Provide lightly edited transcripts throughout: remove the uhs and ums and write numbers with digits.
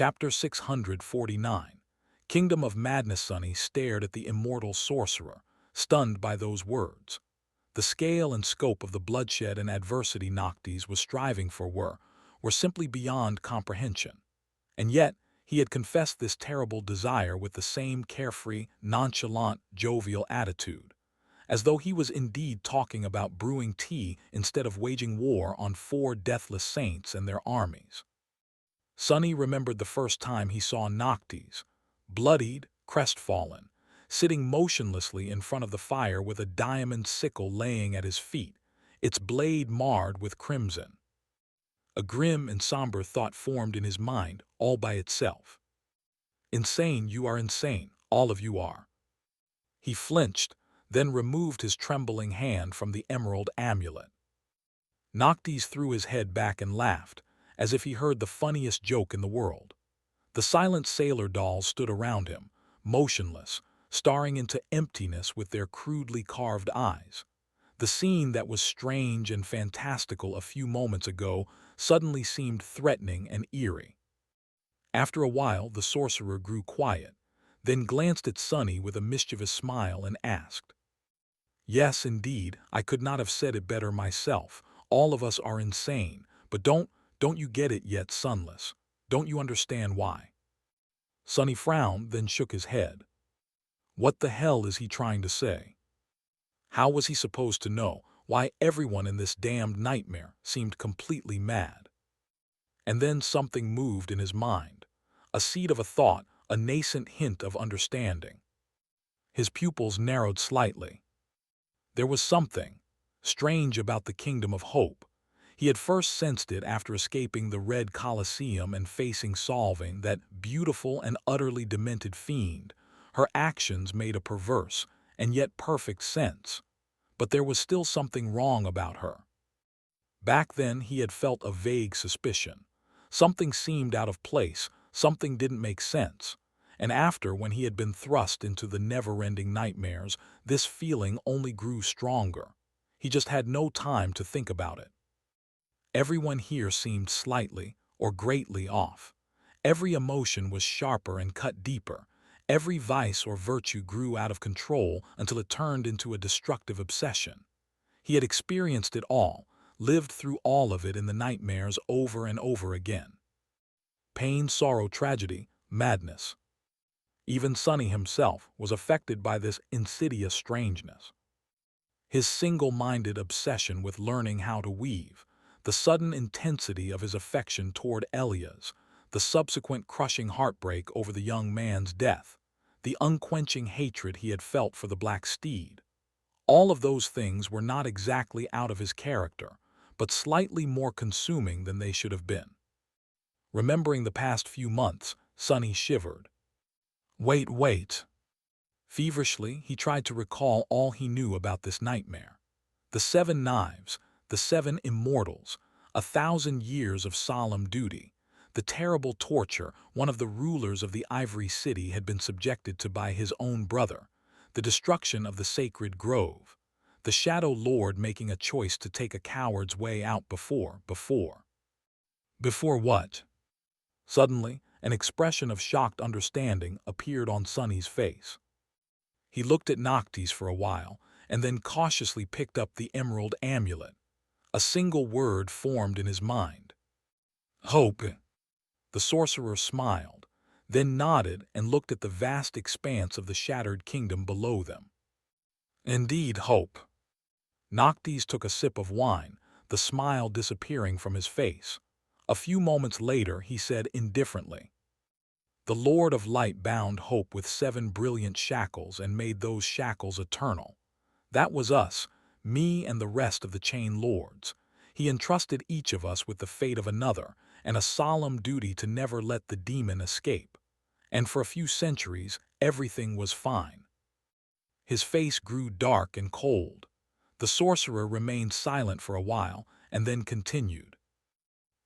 Chapter 649. Kingdom of Madness. Sunny stared at the immortal sorcerer, stunned by those words. The scale and scope of the bloodshed and adversity Noctis was striving for were simply beyond comprehension. And yet, he had confessed this terrible desire with the same carefree, nonchalant, jovial attitude, as though he was indeed talking about brewing tea instead of waging war on 4 deathless saints and their armies. Sunny remembered the first time he saw Noctis, bloodied, crestfallen, sitting motionlessly in front of the fire with a diamond sickle laying at his feet, its blade marred with crimson. A grim and somber thought formed in his mind all by itself. Insane, you are insane, all of you are. He flinched, then removed his trembling hand from the emerald amulet. Noctis threw his head back and laughed, as if he heard the funniest joke in the world. The silent sailor dolls stood around him, motionless, staring into emptiness with their crudely carved eyes. The scene that was strange and fantastical a few moments ago suddenly seemed threatening and eerie. After a while, the sorcerer grew quiet, then glanced at Sunny with a mischievous smile and asked, "Yes, indeed, I could not have said it better myself. All of us are insane, but don't you get it yet, Sunless? Don't you understand why?" Sunny frowned, then shook his head. What the hell is he trying to say? How was he supposed to know why everyone in this damned nightmare seemed completely mad? And then something moved in his mind, a seed of a thought, a nascent hint of understanding. His pupils narrowed slightly. There was something strange about the Kingdom of Hope. He had first sensed it after escaping the Red Colosseum and facing Solving, that beautiful and utterly demented fiend. Her actions made a perverse and yet perfect sense, but there was still something wrong about her. Back then he had felt a vague suspicion. Something seemed out of place, something didn't make sense. And after, when he had been thrust into the never-ending nightmares, this feeling only grew stronger. He just had no time to think about it. Everyone here seemed slightly or greatly off. Every emotion was sharper and cut deeper. Every vice or virtue grew out of control until it turned into a destructive obsession. He had experienced it all, lived through all of it in the nightmares over and over again. Pain, sorrow, tragedy, madness. Even Sunny himself was affected by this insidious strangeness. His single-minded obsession with learning how to weave, the sudden intensity of his affection toward Elias, the subsequent crushing heartbreak over the young man's death, the unquenching hatred he had felt for the black steed. All of those things were not exactly out of his character, but slightly more consuming than they should have been. Remembering the past few months, Sunny shivered. Wait. Feverishly, he tried to recall all he knew about this nightmare. The 7 knives, the 7 immortals, 1,000 years of solemn duty, the terrible torture one of the rulers of the Ivory City had been subjected to by his own brother, the destruction of the sacred grove, the Shadow Lord making a choice to take a coward's way out before what? Suddenly, an expression of shocked understanding appeared on Sunny's face. He looked at Noctis for a while, and then cautiously picked up the emerald amulet. A single word formed in his mind. Hope. The sorcerer smiled, then nodded and looked at the vast expanse of the shattered kingdom below them. Indeed, hope. Noctis took a sip of wine, the smile disappearing from his face. A few moments later, he said indifferently, "The Lord of Light bound Hope with 7 brilliant shackles and made those shackles eternal. That was us, me and the rest of the Chain Lords. He entrusted each of us with the fate of another and a solemn duty to never let the demon escape. And for a few centuries, everything was fine." His face grew dark and cold. The sorcerer remained silent for a while and then continued.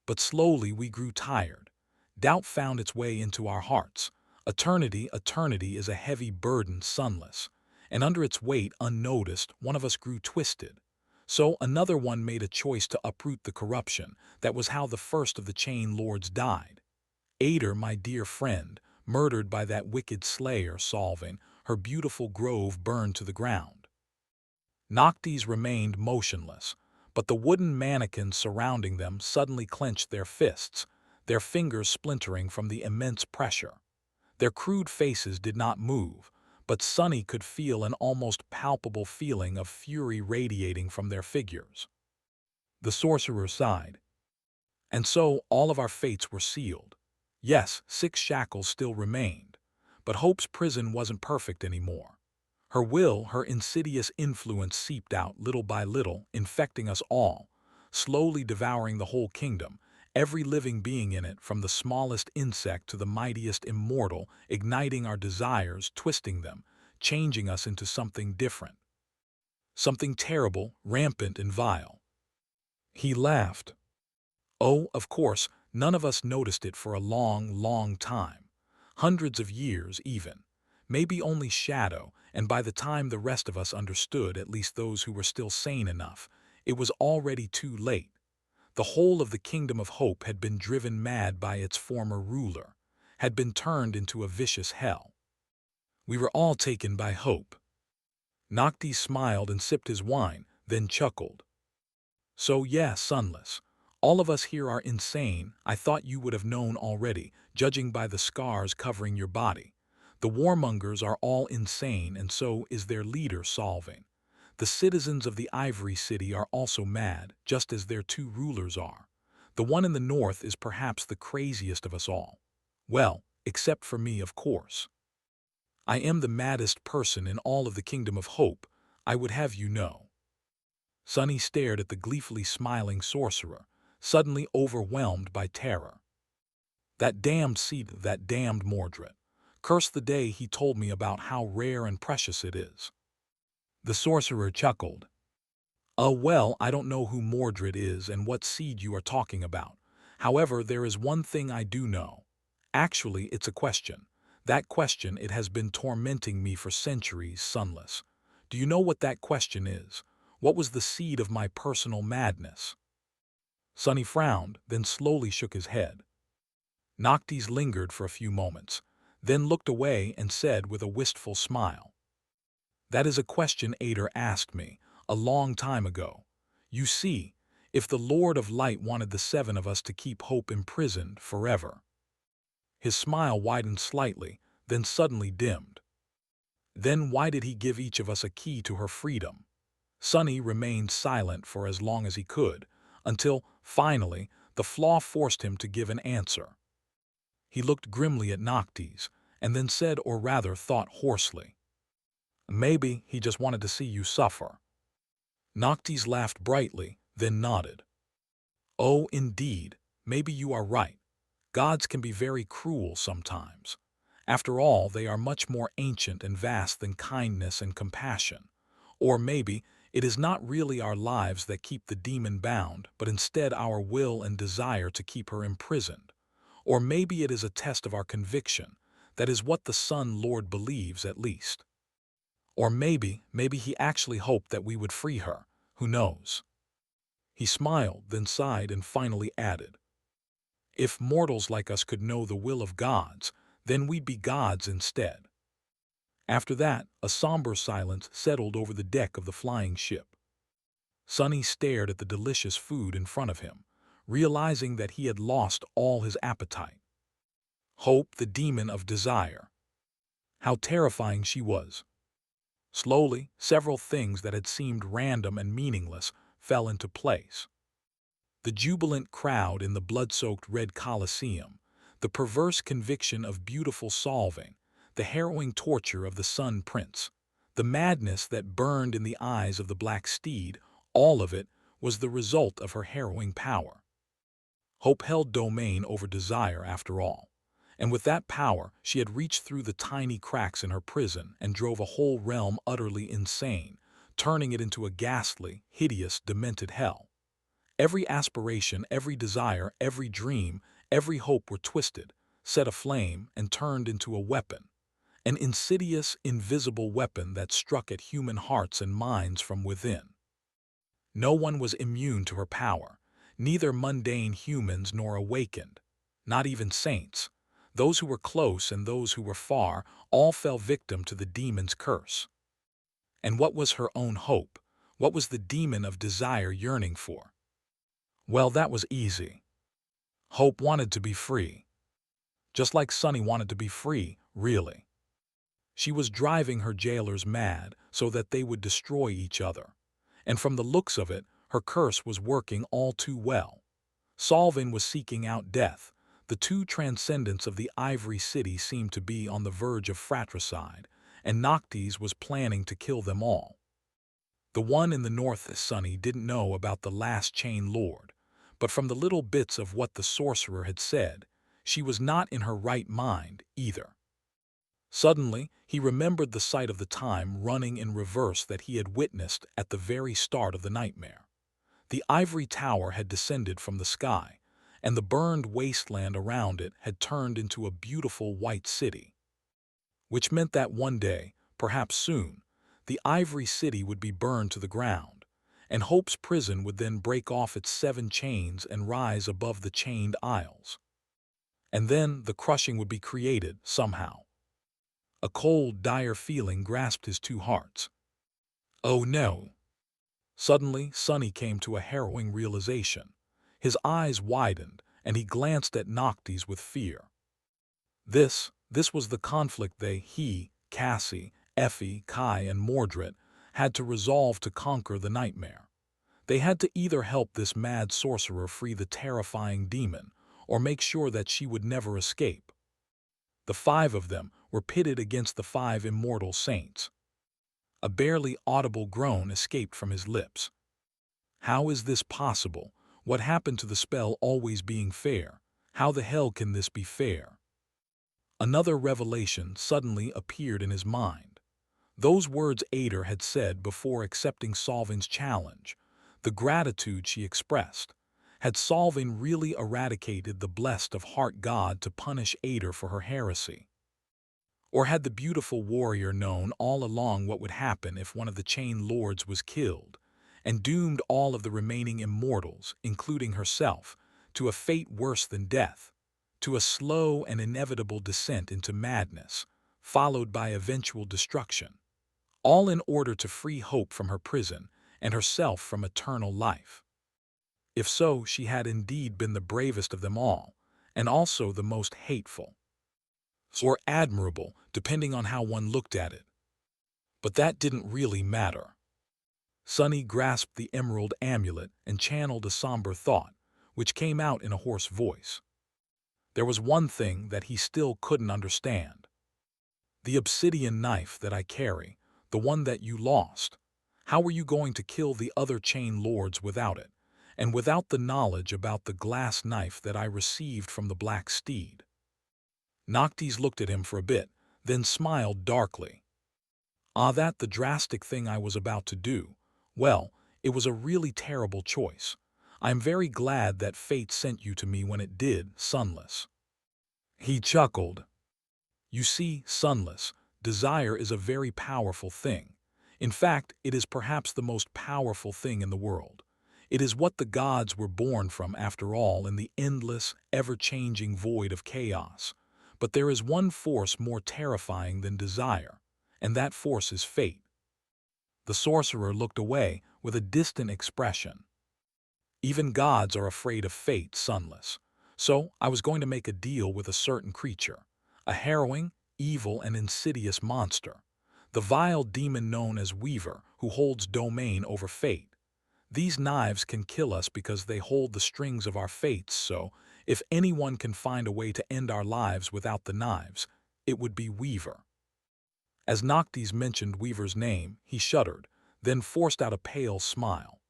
"But slowly we grew tired. Doubt found its way into our hearts. Eternity is a heavy burden, Sunless. And under its weight, unnoticed, one of us grew twisted. So another one made a choice to uproot the corruption. That was how the first of the Chain Lords died. Ader, my dear friend, murdered by that wicked slayer, solving, her beautiful grove burned to the ground. Noctis remained motionless, but the wooden mannequins surrounding them suddenly clenched their fists, their fingers splintering from the immense pressure. Their crude faces did not move, but Sunny could feel an almost palpable feeling of fury radiating from their figures. The sorcerer sighed. And so all of our fates were sealed. Yes, 6 shackles still remained, but Hope's prison wasn't perfect anymore. Her will, her insidious influence seeped out little by little, infecting us all, slowly devouring the whole kingdom, every living being in it, from the smallest insect to the mightiest immortal, igniting our desires, twisting them, changing us into something different. Something terrible, rampant, and vile. He laughed. Oh, of course, none of us noticed it for a long, long time. Hundreds of years, even. Maybe only shadow, and by the time the rest of us understood, at least those who were still sane enough, it was already too late. The whole of the Kingdom of Hope had been driven mad by its former ruler, had been turned into a vicious hell. We were all taken by hope. Noctis smiled and sipped his wine, then chuckled. So yeah, Sunless. All of us here are insane. I thought you would have known already, judging by the scars covering your body. The warmongers are all insane, and so is their leader, Solving. The citizens of the Ivory City are also mad, just as their 2 rulers are. The one in the north is perhaps the craziest of us all. Well, except for me, of course. I am the maddest person in all of the Kingdom of Hope, I would have you know. Sunny stared at the gleefully smiling sorcerer, suddenly overwhelmed by terror. That damned seed, that damned Mordred. Curse the day he told me about how rare and precious it is. The sorcerer chuckled. Well, I don't know who Mordred is and what seed you are talking about. However, there is one thing I do know. Actually, it's a question. That question, it has been tormenting me for centuries, Sunless. Do you know what that question is? What was the seed of my personal madness? Sunny frowned, then slowly shook his head. Noctis lingered for a few moments, then looked away and said with a wistful smile. That is a question Ader asked me, a long time ago. You see, if the Lord of Light wanted the 7 of us to keep Hope imprisoned forever. His smile widened slightly, then suddenly dimmed. Then why did he give each of us a key to her freedom? Sunny remained silent for as long as he could, until, finally, the flaw forced him to give an answer. He looked grimly at Noctis, and then said, or rather thought hoarsely, Maybe he just wanted to see you suffer. Noctis laughed brightly, then nodded. Oh, indeed, maybe you are right. Gods can be very cruel sometimes. After all, they are much more ancient and vast than kindness and compassion. Or maybe it is not really our lives that keep the demon bound, but instead our will and desire to keep her imprisoned. Or maybe it is a test of our conviction. That is what the Sun Lord believes, at least. Or maybe he actually hoped that we would free her. Who knows? He smiled, then sighed, and finally added, If mortals like us could know the will of gods, then we'd be gods instead. After that, a somber silence settled over the deck of the flying ship. Sunny stared at the delicious food in front of him, realizing that he had lost all his appetite. Hope, the demon of desire. How terrifying she was. Slowly, several things that had seemed random and meaningless fell into place. The jubilant crowd in the blood-soaked red Colosseum, the perverse conviction of beautiful Solving, the harrowing torture of the Sun Prince, the madness that burned in the eyes of the Black Steed, all of it was the result of her harrowing power. Hope held domain over desire after all, and with that power she had reached through the tiny cracks in her prison and drove a whole realm utterly insane, turning it into a ghastly, hideous, demented hell. Every aspiration, every desire, every dream, every hope were twisted, set aflame, and turned into a weapon. An insidious, invisible weapon that struck at human hearts and minds from within. No one was immune to her power, neither mundane humans nor awakened. not even saints. Those who were close and those who were far all fell victim to the demon's curse. And what was her own hope? What was the demon of desire yearning for? Well, that was easy. Hope wanted to be free. Just like Sunny wanted to be free, really. She was driving her jailers mad so that they would destroy each other. And from the looks of it, her curse was working all too well. Solvin was seeking out death. The two transcendents of the Ivory City seemed to be on the verge of fratricide, and Noctis was planning to kill them all. The one in the north, Sunny, didn't know about the last Chain Lord, but from the little bits of what the sorcerer had said, she was not in her right mind either. Suddenly, he remembered the sight of the time running in reverse that he had witnessed at the very start of the nightmare. The ivory tower had descended from the sky, and the burned wasteland around it had turned into a beautiful white city. Which meant that one day, perhaps soon, the Ivory City would be burned to the ground, and Hope's prison would then break off its 7 chains and rise above the chained isles. And then the crushing would be created, somehow. A cold, dire feeling grasped his 2 hearts. Oh no! Suddenly, Sunny came to a harrowing realization. His eyes widened, and he glanced at Noctis with fear. This was the conflict he, Cassie, Effie, Kai, and Mordred had to resolve to conquer the nightmare. They had to either help this mad sorcerer free the terrifying demon, or make sure that she would never escape. The 5 of them were pitted against the 5 immortal saints. A barely audible groan escaped from his lips. How is this possible? What happened to the spell always being fair? How the hell can this be fair? Another revelation suddenly appeared in his mind. Those words Ader had said before accepting Solvin's challenge, the gratitude she expressed. Had Solvin really eradicated the blessed of heart god to punish Ader for her heresy? Or had the beautiful warrior known all along what would happen if one of the Chain Lords was killed, and doomed all of the remaining immortals, including herself, to a fate worse than death, to a slow and inevitable descent into madness, followed by eventual destruction, all in order to free Hope from her prison and herself from eternal life? If so, she had indeed been the bravest of them all, and also the most hateful. Or admirable, depending on how one looked at it. But that didn't really matter. Sunny grasped the emerald amulet and channeled a somber thought, which came out in a hoarse voice. There was one thing that he still couldn't understand. The obsidian knife that I carry, the one that you lost. How were you going to kill the other Chain Lords without it, and without the knowledge about the glass knife that I received from the Black Steed? Noctis looked at him for a bit, then smiled darkly. That the drastic thing I was about to do. Well, it was a really terrible choice. I am very glad that fate sent you to me when it did, Sunless. He chuckled. You see, Sunless, desire is a very powerful thing. In fact, it is perhaps the most powerful thing in the world. It is what the gods were born from, after all, in the endless, ever-changing void of chaos. But there is one force more terrifying than desire, and that force is fate. The sorcerer looked away with a distant expression. Even gods are afraid of fate, Sunless. So I was going to make a deal with a certain creature, a harrowing, evil, and insidious monster, the vile demon known as Weaver, who holds domain over fate. These knives can kill us because they hold the strings of our fates, so if anyone can find a way to end our lives without the knives, it would be Weaver. As Noctis mentioned Weaver's name, he shuddered, then forced out a pale smile.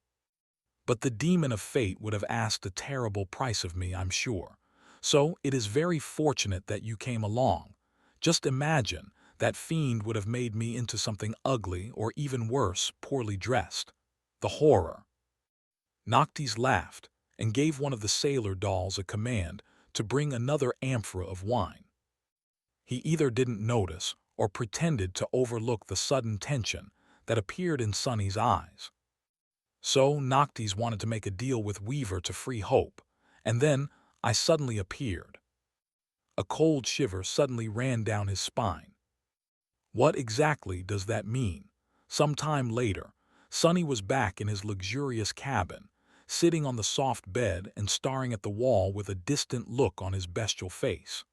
But the demon of fate would have asked a terrible price of me, I'm sure. So it is very fortunate that you came along. Just imagine, that fiend would have made me into something ugly or even worse, poorly dressed. The horror. Noctis laughed and gave one of the sailor dolls a command to bring another amphora of wine. He either didn't notice or pretended to overlook the sudden tension that appeared in Sunny's eyes. So Noctis wanted to make a deal with Weaver to free Hope, and then I suddenly appeared. A cold shiver suddenly ran down his spine. What exactly does that mean? Some time later, Sonny was back in his luxurious cabin, sitting on the soft bed and staring at the wall with a distant look on his bestial face.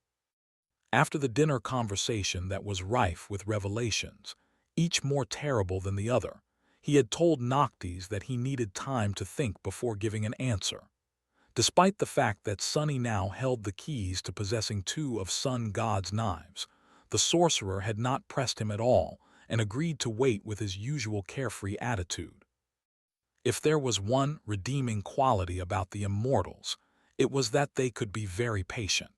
After the dinner conversation that was rife with revelations, each more terrible than the other, he had told Noctis that he needed time to think before giving an answer. Despite the fact that Sonny now held the keys to possessing two of Sun God's knives, the sorcerer had not pressed him at all and agreed to wait with his usual carefree attitude. If there was one redeeming quality about the immortals, it was that they could be very patient.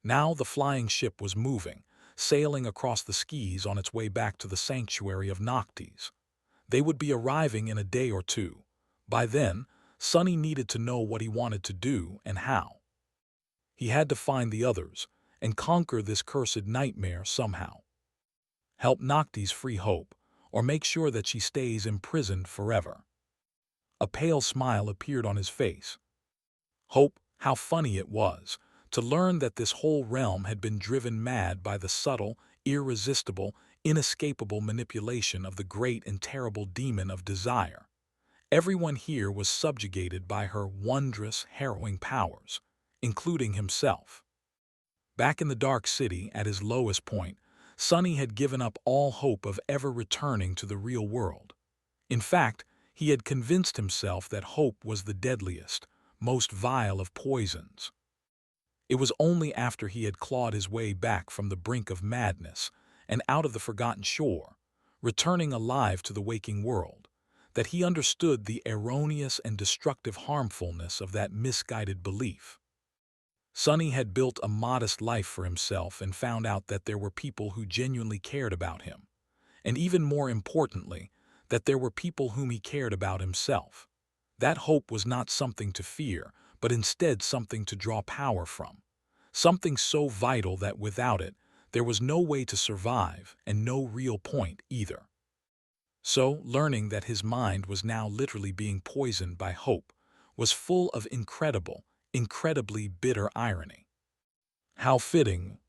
Now the flying ship was moving, sailing across the skis on its way back to the sanctuary of Noctis. They would be arriving in a day or two. By then, Sonny needed to know what he wanted to do and how. He had to find the others and conquer this cursed nightmare somehow. Help Noctis free Hope, or make sure that she stays imprisoned forever. A pale smile appeared on his face. Hope, how funny it was to learn that this whole realm had been driven mad by the subtle, irresistible, inescapable manipulation of the great and terrible demon of desire. Everyone here was subjugated by her wondrous, harrowing powers, including himself. Back in the Dark City, at his lowest point, Sonny had given up all hope of ever returning to the real world. In fact, he had convinced himself that hope was the deadliest, most vile of poisons. It was only after he had clawed his way back from the brink of madness and out of the forgotten shore, returning alive to the waking world, that he understood the erroneous and destructive harmfulness of that misguided belief. Sonny had built a modest life for himself and found out that there were people who genuinely cared about him, and even more importantly, that there were people whom he cared about himself. That hope was not something to fear, but instead something to draw power from, something so vital that without it, there was no way to survive and no real point either. So, learning that his mind was now literally being poisoned by hope was full of incredibly bitter irony. How fitting!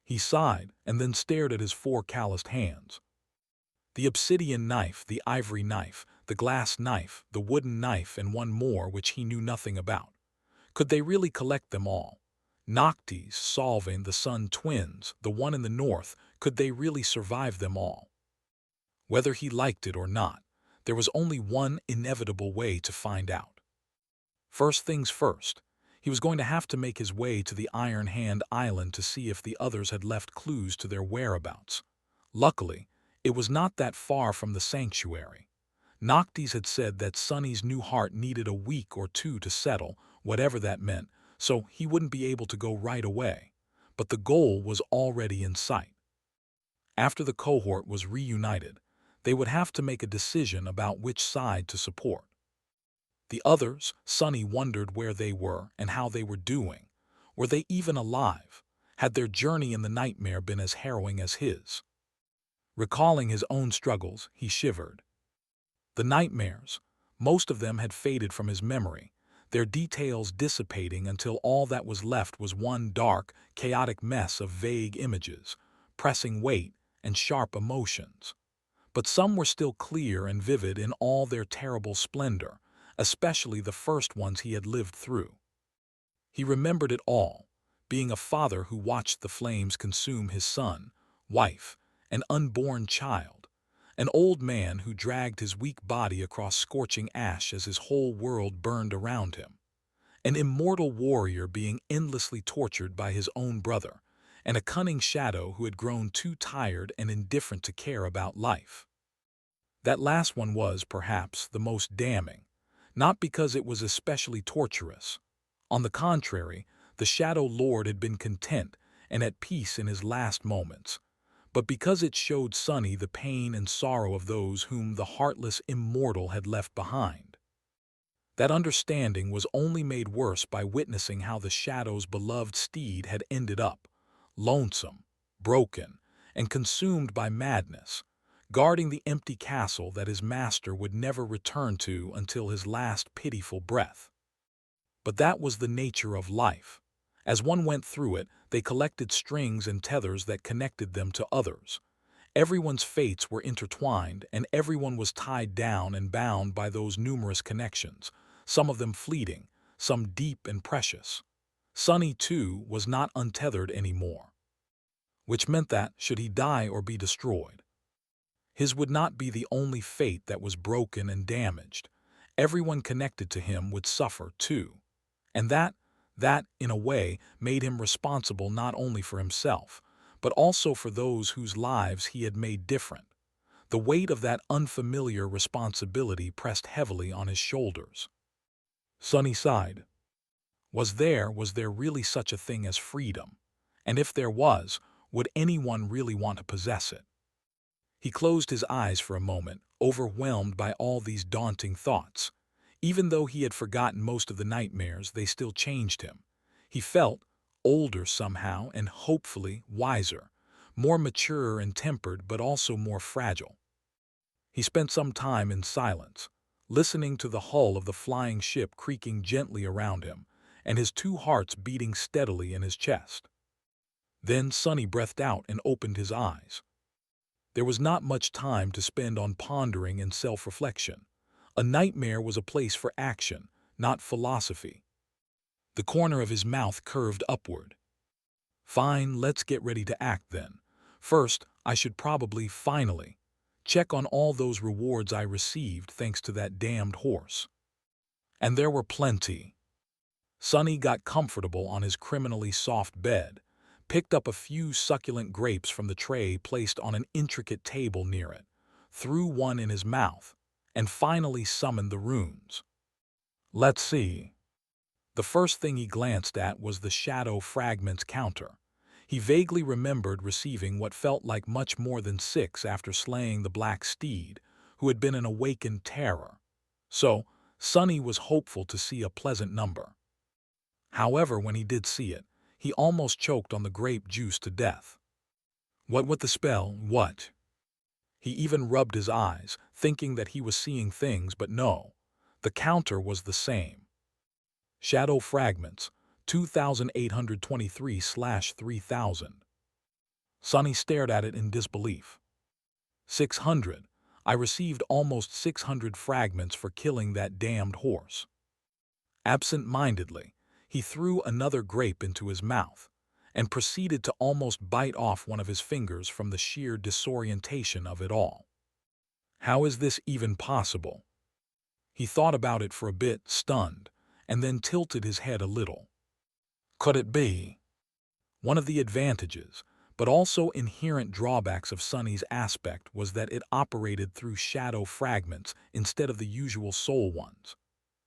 He sighed and then stared at his four calloused hands. The obsidian knife, the ivory knife, the glass knife, the wooden knife, and one more which he knew nothing about. Could they really collect them all? Noctis, Solving, the Sun twins, the one in the north, could they really survive them all? Whether he liked it or not, there was only one inevitable way to find out. First things first, he was going to have to make his way to the Iron Hand Island to see if the others had left clues to their whereabouts. Luckily, it was not that far from the sanctuary. Noctis had said that Sonny's new heart needed a week or two to settle, whatever that meant, so he wouldn't be able to go right away. But the goal was already in sight. After the cohort was reunited, they would have to make a decision about which side to support. The others, Sonny wondered where they were and how they were doing. Were they even alive? Had their journey in the nightmare been as harrowing as his? Recalling his own struggles, he shivered. The nightmares, most of them had faded from his memory, their details dissipating until all that was left was one dark, chaotic mess of vague images, pressing weight, and sharp emotions. But some were still clear and vivid in all their terrible splendor, especially the first ones he had lived through. He remembered it all, being a father who watched the flames consume his son, wife, and unborn child, an old man who dragged his weak body across scorching ash as his whole world burned around him, an immortal warrior being endlessly tortured by his own brother, and a cunning shadow who had grown too tired and indifferent to care about life. That last one was, perhaps, the most damning, not because it was especially torturous. On the contrary, the Shadow Lord had been content and at peace in his last moments, but because it showed Sonny the pain and sorrow of those whom the heartless immortal had left behind. That understanding was only made worse by witnessing how the Shadow's beloved steed had ended up, lonesome, broken, and consumed by madness, guarding the empty castle that his master would never return to until his last pitiful breath. But that was the nature of life. As one went through it, they collected strings and tethers that connected them to others. Everyone's fates were intertwined, and everyone was tied down and bound by those numerous connections, some of them fleeting, some deep and precious. Sonny, too, was not untethered anymore, which meant that, should he die or be destroyed, his would not be the only fate that was broken and damaged. Everyone connected to him would suffer, too. And that, in a way, made him responsible not only for himself, but also for those whose lives he had made different. The weight of that unfamiliar responsibility pressed heavily on his shoulders. Sonny sighed. Was there really such a thing as freedom? And if there was, would anyone really want to possess it? He closed his eyes for a moment, overwhelmed by all these daunting thoughts. Even though he had forgotten most of the nightmares, they still changed him. He felt older somehow and hopefully wiser, more mature and tempered, but also more fragile. He spent some time in silence, listening to the hull of the flying ship creaking gently around him, and his two hearts beating steadily in his chest. Then Sonny breathed out and opened his eyes. There was not much time to spend on pondering and self-reflection. A nightmare was a place for action, not philosophy. The corner of his mouth curved upward. Fine, let's get ready to act then. First, I should probably, finally, check on all those rewards I received thanks to that damned horse. And there were plenty. Sonny got comfortable on his criminally soft bed, picked up a few succulent grapes from the tray placed on an intricate table near it, threw one in his mouth, and finally summoned the runes. Let's see. The first thing he glanced at was the shadow fragments counter. He vaguely remembered receiving what felt like much more than 6 after slaying the black steed, who had been an awakened terror. So, Sonny was hopeful to see a pleasant number. However, when he did see it, he almost choked on the grape juice to death. What with the spell, what? He even rubbed his eyes, thinking that he was seeing things, but no. The counter was the same. Shadow fragments, 2,823/3000. Sonny stared at it in disbelief. 600. I received almost 600 fragments for killing that damned horse. Absent-mindedly, he threw another grape into his mouth and proceeded to almost bite off one of his fingers from the sheer disorientation of it all. How is this even possible? He thought about it for a bit, stunned, and then tilted his head a little. Could it be? One of the advantages, but also inherent drawbacks of Sonny's aspect was that it operated through shadow fragments instead of the usual soul ones.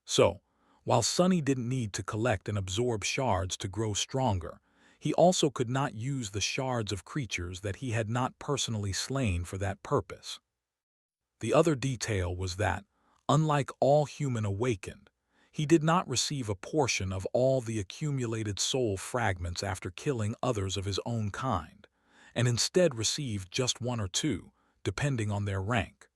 So, while Sonny didn't need to collect and absorb shards to grow stronger, he also could not use the shards of creatures that he had not personally slain for that purpose. The other detail was that, unlike all human awakened, he did not receive a portion of all the accumulated soul fragments after killing others of his own kind, and instead received just 1 or 2, depending on their rank.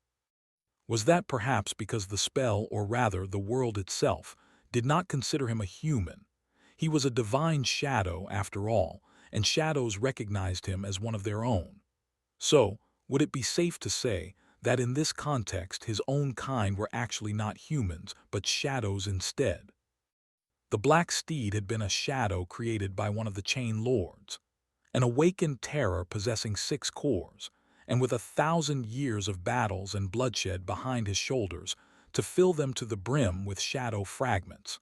Was that perhaps because the spell, or rather the world itself, did not consider him a human? He was a divine shadow, after all, and shadows recognized him as one of their own. So, would it be safe to say that in this context his own kind were actually not humans, but shadows instead? The black steed had been a shadow created by one of the chain lords, an awakened terror possessing 6 cores, and with 1,000 years of battles and bloodshed behind his shoulders to fill them to the brim with shadow fragments.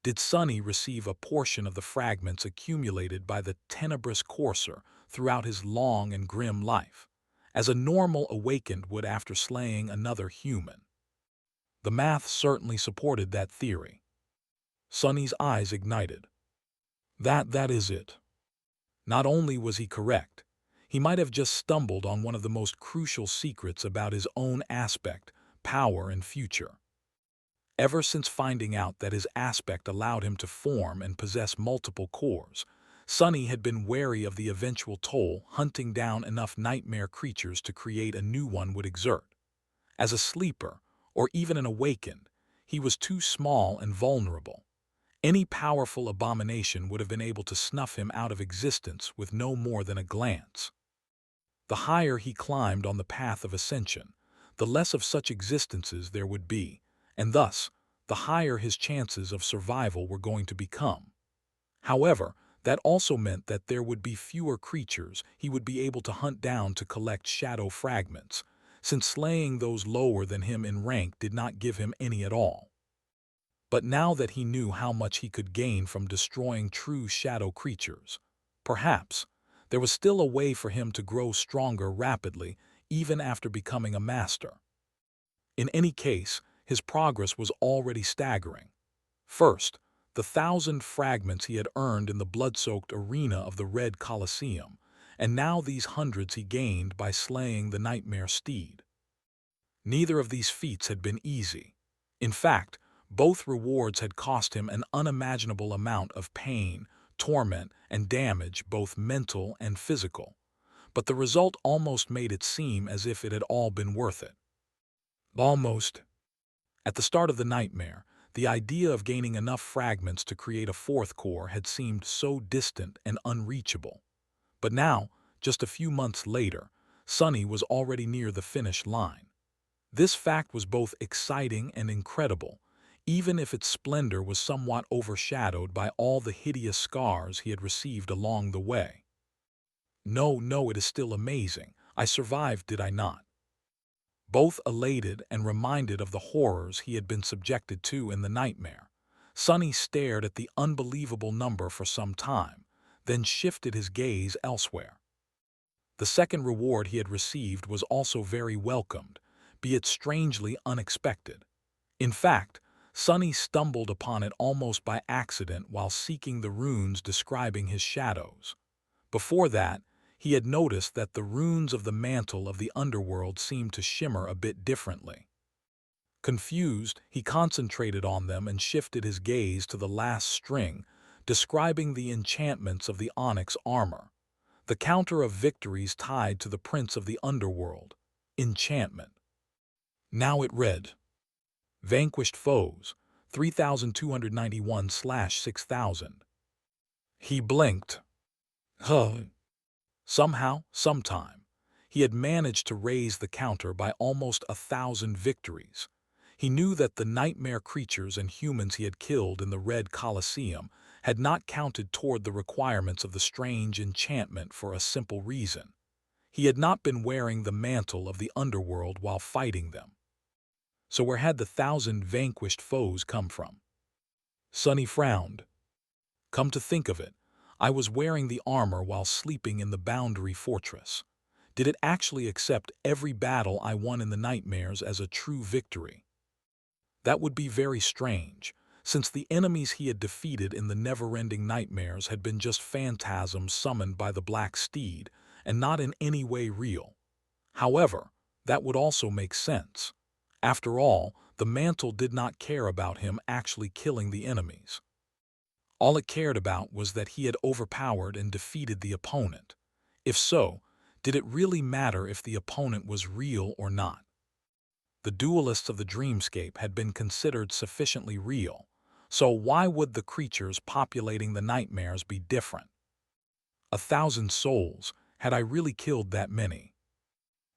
Did Sonny receive a portion of the fragments accumulated by the tenebrous courser throughout his long and grim life, as a normal awakened would after slaying another human? The math certainly supported that theory. Sonny's eyes ignited. That is it. Not only was he correct, he might have just stumbled on one of the most crucial secrets about his own aspect, power, and future. Ever since finding out that his aspect allowed him to form and possess multiple cores, Sonny had been wary of the eventual toll hunting down enough nightmare creatures to create a new one would exert. As a sleeper, or even an awakened, he was too small and vulnerable. Any powerful abomination would have been able to snuff him out of existence with no more than a glance. The higher he climbed on the path of ascension, the less of such existences there would be, and thus, the higher his chances of survival were going to become. However, that also meant that there would be fewer creatures he would be able to hunt down to collect shadow fragments, since slaying those lower than him in rank did not give him any at all. But now that he knew how much he could gain from destroying true shadow creatures, perhaps there was still a way for him to grow stronger rapidly even after becoming a master. In any case, his progress was already staggering. First, the 1,000 fragments he had earned in the blood-soaked arena of the Red Colosseum, and now these hundreds he gained by slaying the nightmare steed. Neither of these feats had been easy. In fact, both rewards had cost him an unimaginable amount of pain, torment, and damage, both mental and physical. But the result almost made it seem as if it had all been worth it. Almost. At the start of the nightmare, the idea of gaining enough fragments to create a fourth core had seemed so distant and unreachable. But now, just a few months later, Sunny was already near the finish line. This fact was both exciting and incredible, even if its splendor was somewhat overshadowed by all the hideous scars he had received along the way. No, it is still amazing. I survived, did I not? Both elated and reminded of the horrors he had been subjected to in the nightmare, Sunny stared at the unbelievable number for some time, then shifted his gaze elsewhere. The second reward he had received was also very welcomed, be it strangely unexpected. In fact, Sunny stumbled upon it almost by accident while seeking the runes describing his shadows. Before that, he had noticed that the runes of the mantle of the underworld seemed to shimmer a bit differently. Confused, he concentrated on them and shifted his gaze to the last string, describing the enchantments of the onyx armor, the counter of victories tied to the prince of the underworld, enchantment. Now it read, vanquished foes, 3,291/6,000. He blinked. Somehow, sometime, he had managed to raise the counter by almost 1,000 victories. He knew that the nightmare creatures and humans he had killed in the Red Colosseum had not counted toward the requirements of the strange enchantment for a simple reason. He had not been wearing the mantle of the underworld while fighting them. So where had the 1,000 vanquished foes come from? Sunny frowned. Come to think of it, I was wearing the armor while sleeping in the Boundary Fortress. Did it actually accept every battle I won in the nightmares as a true victory? That would be very strange, since the enemies he had defeated in the never-ending nightmares had been just phantasms summoned by the Black Steed and not in any way real. However, that would also make sense. After all, the mantle did not care about him actually killing the enemies. All it cared about was that he had overpowered and defeated the opponent. If so, did it really matter if the opponent was real or not? The duelists of the dreamscape had been considered sufficiently real, so why would the creatures populating the nightmares be different? 1,000 souls, had I really killed that many?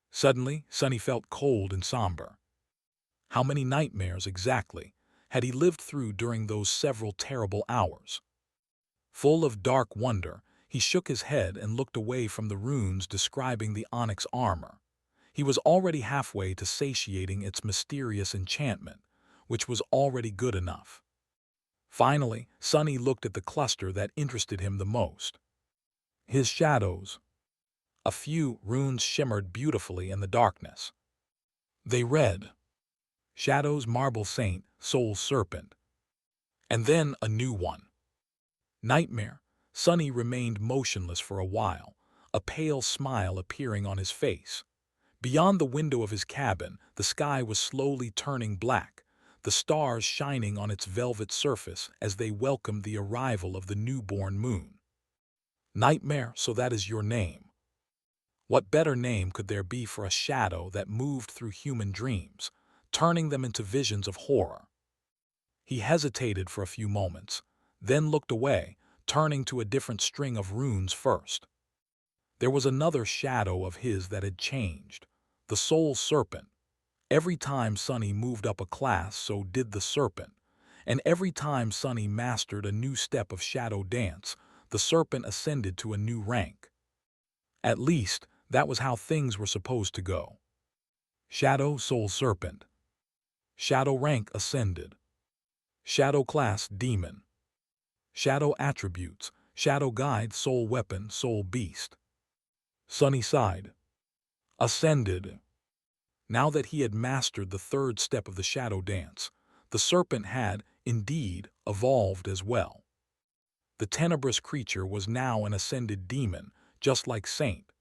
Suddenly, Sunny felt cold and somber. How many nightmares exactly had he lived through during those several terrible hours? Full of dark wonder, he shook his head and looked away from the runes describing the onyx armor. He was already halfway to satiating its mysterious enchantment, which was already good enough. Finally, Sunny looked at the cluster that interested him the most. His shadows. A few runes shimmered beautifully in the darkness. They read, Shadows Marble Saint, Soul Serpent. And then a new one. Nightmare. Sunny remained motionless for a while, a pale smile appearing on his face. Beyond the window of his cabin, the sky was slowly turning black, the stars shining on its velvet surface as they welcomed the arrival of the newborn moon. Nightmare, so that is your name. What better name could there be for a shadow that moved through human dreams, turning them into visions of horror? He hesitated for a few moments, then looked away, turning to a different string of runes first. There was another shadow of his that had changed, the Soul Serpent. Every time Sunny moved up a class, so did the serpent. And every time Sunny mastered a new step of shadow dance, the serpent ascended to a new rank. At least, that was how things were supposed to go. Shadow Soul Serpent. Shadow rank ascended. Shadow class Demon. Shadow attributes, Shadow guide, Soul weapon, Soul beast. Sunny sighed. Ascended. Now that he had mastered the third step of the shadow dance, the serpent had, indeed, evolved as well. The tenebrous creature was now an ascended demon, just like Saint.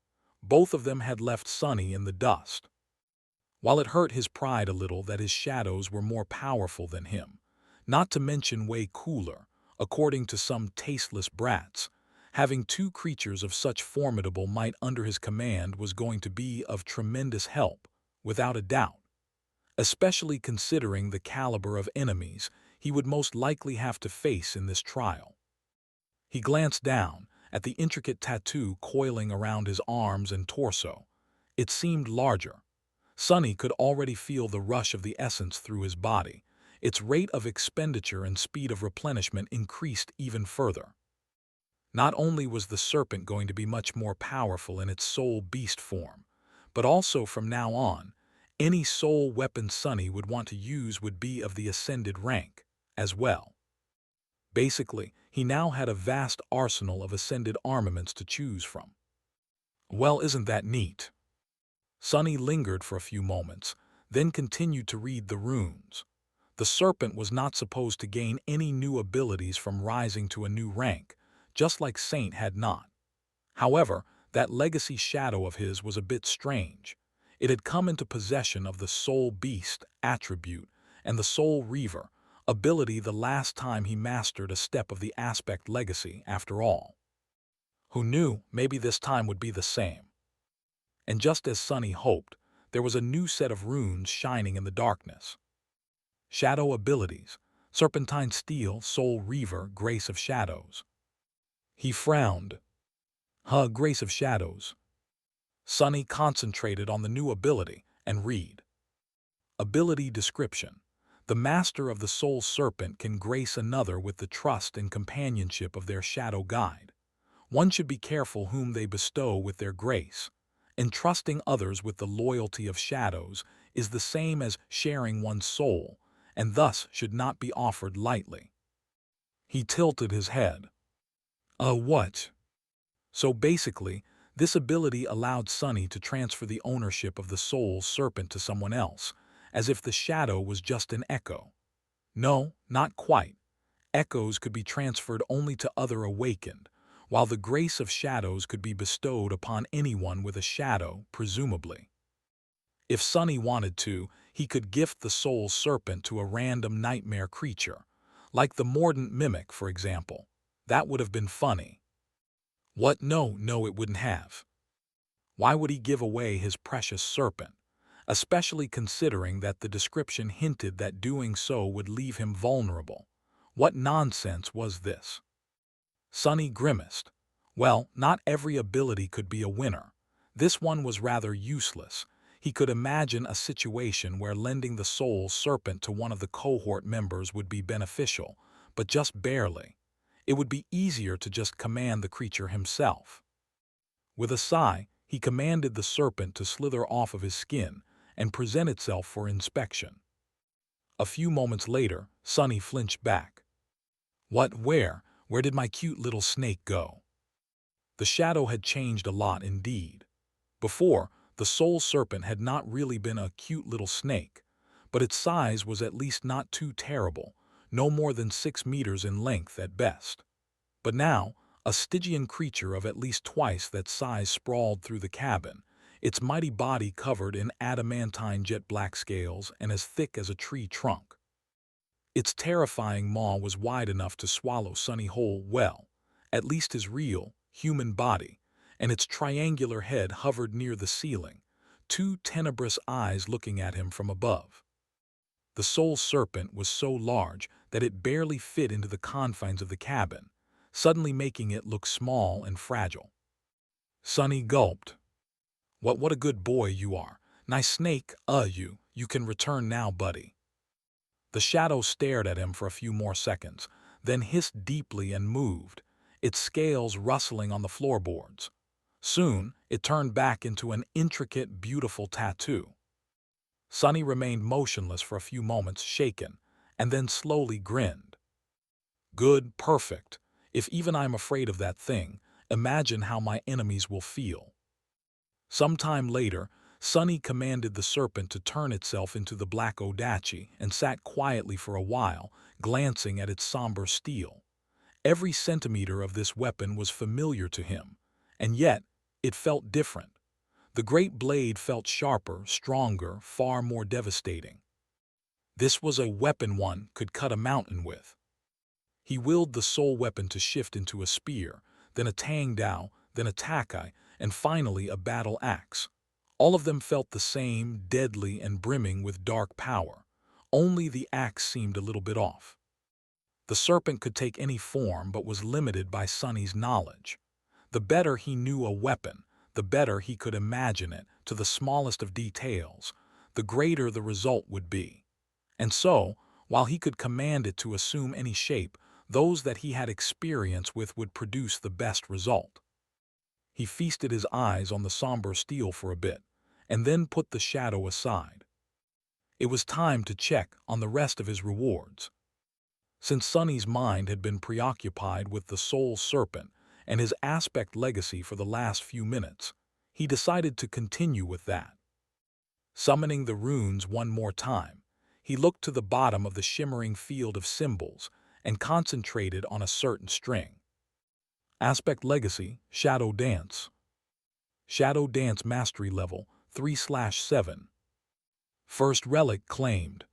Both of them had left Sunny in the dust. While it hurt his pride a little that his shadows were more powerful than him, not to mention way cooler, according to some tasteless brats, having two creatures of such formidable might under his command was going to be of tremendous help, without a doubt, especially considering the caliber of enemies he would most likely have to face in this trial. He glanced down at the intricate tattoo coiling around his arms and torso. It seemed larger. Sunny could already feel the rush of the essence through his body. Its rate of expenditure and speed of replenishment increased even further. Not only was the serpent going to be much more powerful in its soul beast form, but also from now on, any soul weapon Sunny would want to use would be of the ascended rank, as well. Basically, he now had a vast arsenal of ascended armaments to choose from. Well, isn't that neat? Sunny lingered for a few moments, then continued to read the runes. The serpent was not supposed to gain any new abilities from rising to a new rank, just like Saint had not. However, that legacy shadow of his was a bit strange. It had come into possession of the Soul Beast attribute and the Soul Reaver ability the last time he mastered a step of the aspect legacy after all. Who knew, maybe this time would be the same. And just as Sunny hoped, there was a new set of runes shining in the darkness. Shadow abilities, Serpentine Steel, Soul Reaver, Grace of Shadows. He frowned. Grace of Shadows. Sunny concentrated on the new ability and read. Ability description. The master of the Soul Serpent can grace another with the trust and companionship of their shadow guide. One should be careful whom they bestow with their grace. Entrusting others with the loyalty of shadows is the same as sharing one's soul, and thus should not be offered lightly. He tilted his head. What? So basically, this ability allowed Sunny to transfer the ownership of the Soul Serpent to someone else, as if the shadow was just an echo. No, not quite. Echoes could be transferred only to other awakened, while the grace of shadows could be bestowed upon anyone with a shadow, presumably. If Sunny wanted to, he could gift the Soul Serpent to a random nightmare creature, like the Mordant Mimic, for example. That would have been funny. What? No, it wouldn't have. Why would he give away his precious serpent, especially considering that the description hinted that doing so would leave him vulnerable? What nonsense was this? Sunny grimaced. Well, not every ability could be a winner. This one was rather useless. He could imagine a situation where lending the Soul Serpent to one of the cohort members would be beneficial, but just barely. It would be easier to just command the creature himself. With a sigh, he commanded the serpent to slither off of his skin and present itself for inspection. A few moments later, Sunny flinched back. What? Where did my cute little snake go? The shadow had changed a lot indeed. Before, the Soul Serpent had not really been a cute little snake, but its size was at least not too terrible, no more than 6 meters in length at best. But now, a Stygian creature of at least twice that size sprawled through the cabin, its mighty body covered in adamantine jet-black scales and as thick as a tree trunk. Its terrifying maw was wide enough to swallow Sunny whole, well, at least his real, human body, and its triangular head hovered near the ceiling, 2 tenebrous eyes looking at him from above. The soul serpent was so large that it barely fit into the confines of the cabin, suddenly making it look small and fragile. Sonny gulped. What a good boy you are. Nice snake, you can return now, buddy." The shadow stared at him for a few more seconds, then hissed deeply and moved, its scales rustling on the floorboards. Soon, it turned back into an intricate, beautiful tattoo. Sonny remained motionless for a few moments, shaken, and then slowly grinned. "Good, perfect. If even I'm afraid of that thing, imagine how my enemies will feel." Some time later, Sonny commanded the serpent to turn itself into the black Odachi and sat quietly for a while, glancing at its somber steel. Every centimeter of this weapon was familiar to him, and yet it felt different. The great blade felt sharper, stronger, far more devastating. This was a weapon one could cut a mountain with. He willed the soul weapon to shift into a spear, then a tang dao, then a takai, and finally a battle axe. All of them felt the same, deadly and brimming with dark power. Only the axe seemed a little bit off. The serpent could take any form but was limited by Sonny's knowledge. The better he knew a weapon, the better he could imagine it to the smallest of details, the greater the result would be. And so, while he could command it to assume any shape, those that he had experience with would produce the best result. He feasted his eyes on the somber steel for a bit, and then put the shadow aside. It was time to check on the rest of his rewards. Since Sonny's mind had been preoccupied with the soul serpent and his aspect legacy for the last few minutes, he decided to continue with that. Summoning the runes one more time, he looked to the bottom of the shimmering field of symbols and concentrated on a certain string. Aspect Legacy, Shadow Dance. Shadow Dance Mastery Level 3/7. First Relic claimed.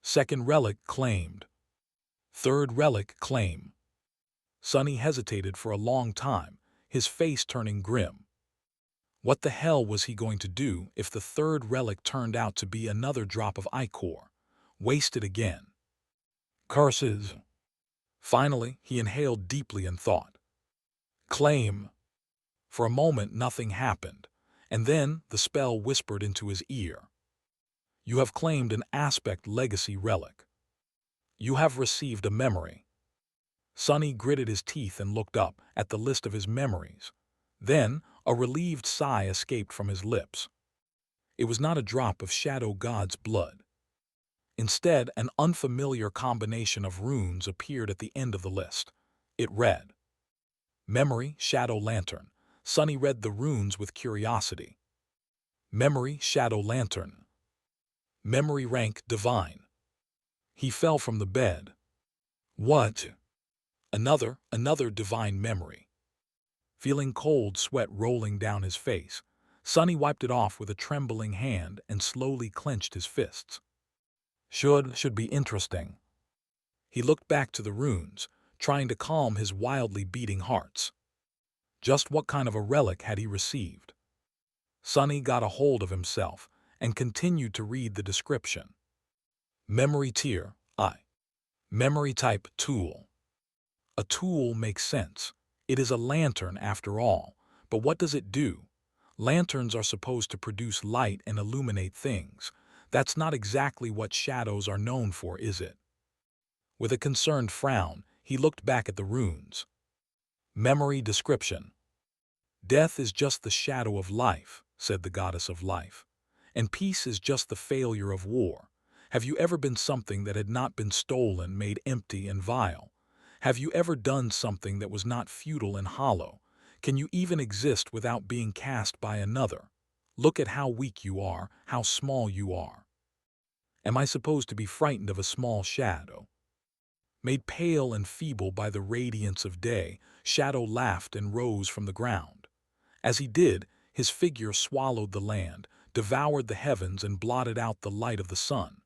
Second Relic claimed. Third Relic claim. Sonny hesitated for a long time, his face turning grim. What the hell was he going to do if the third relic turned out to be another drop of ichor? Wasted again. Curses. Finally, he inhaled deeply and thought. Claim. For a moment nothing happened, and then the spell whispered into his ear. You have claimed an Aspect Legacy relic. You have received a memory. Sonny gritted his teeth and looked up at the list of his memories. Then, a relieved sigh escaped from his lips. It was not a drop of Shadow God's blood. Instead, an unfamiliar combination of runes appeared at the end of the list. It read, Memory, Shadow Lantern. Sonny read the runes with curiosity. Memory, Shadow Lantern. Memory rank, Divine. He fell from the bed. What? Another divine memory. Feeling cold sweat rolling down his face, Sonny wiped it off with a trembling hand and slowly clenched his fists. Should be interesting. He looked back to the runes, trying to calm his wildly beating hearts. Just what kind of a relic had he received? Sonny got a hold of himself and continued to read the description. Memory tier, I. Memory type, tool. A tool makes sense. It is a lantern after all, but what does it do? Lanterns are supposed to produce light and illuminate things. That's not exactly what shadows are known for, is it? With a concerned frown, he looked back at the runes. Memory description. Death is just the shadow of life, said the goddess of life, and peace is just the failure of war. Have you ever been something that had not been stolen, made empty and vile? Have you ever done something that was not futile and hollow? Can you even exist without being cast by another? Look at how weak you are, how small you are. Am I supposed to be frightened of a small shadow? Made pale and feeble by the radiance of day, Shadow laughed and rose from the ground. As he did, his figure swallowed the land, devoured the heavens, and blotted out the light of the sun.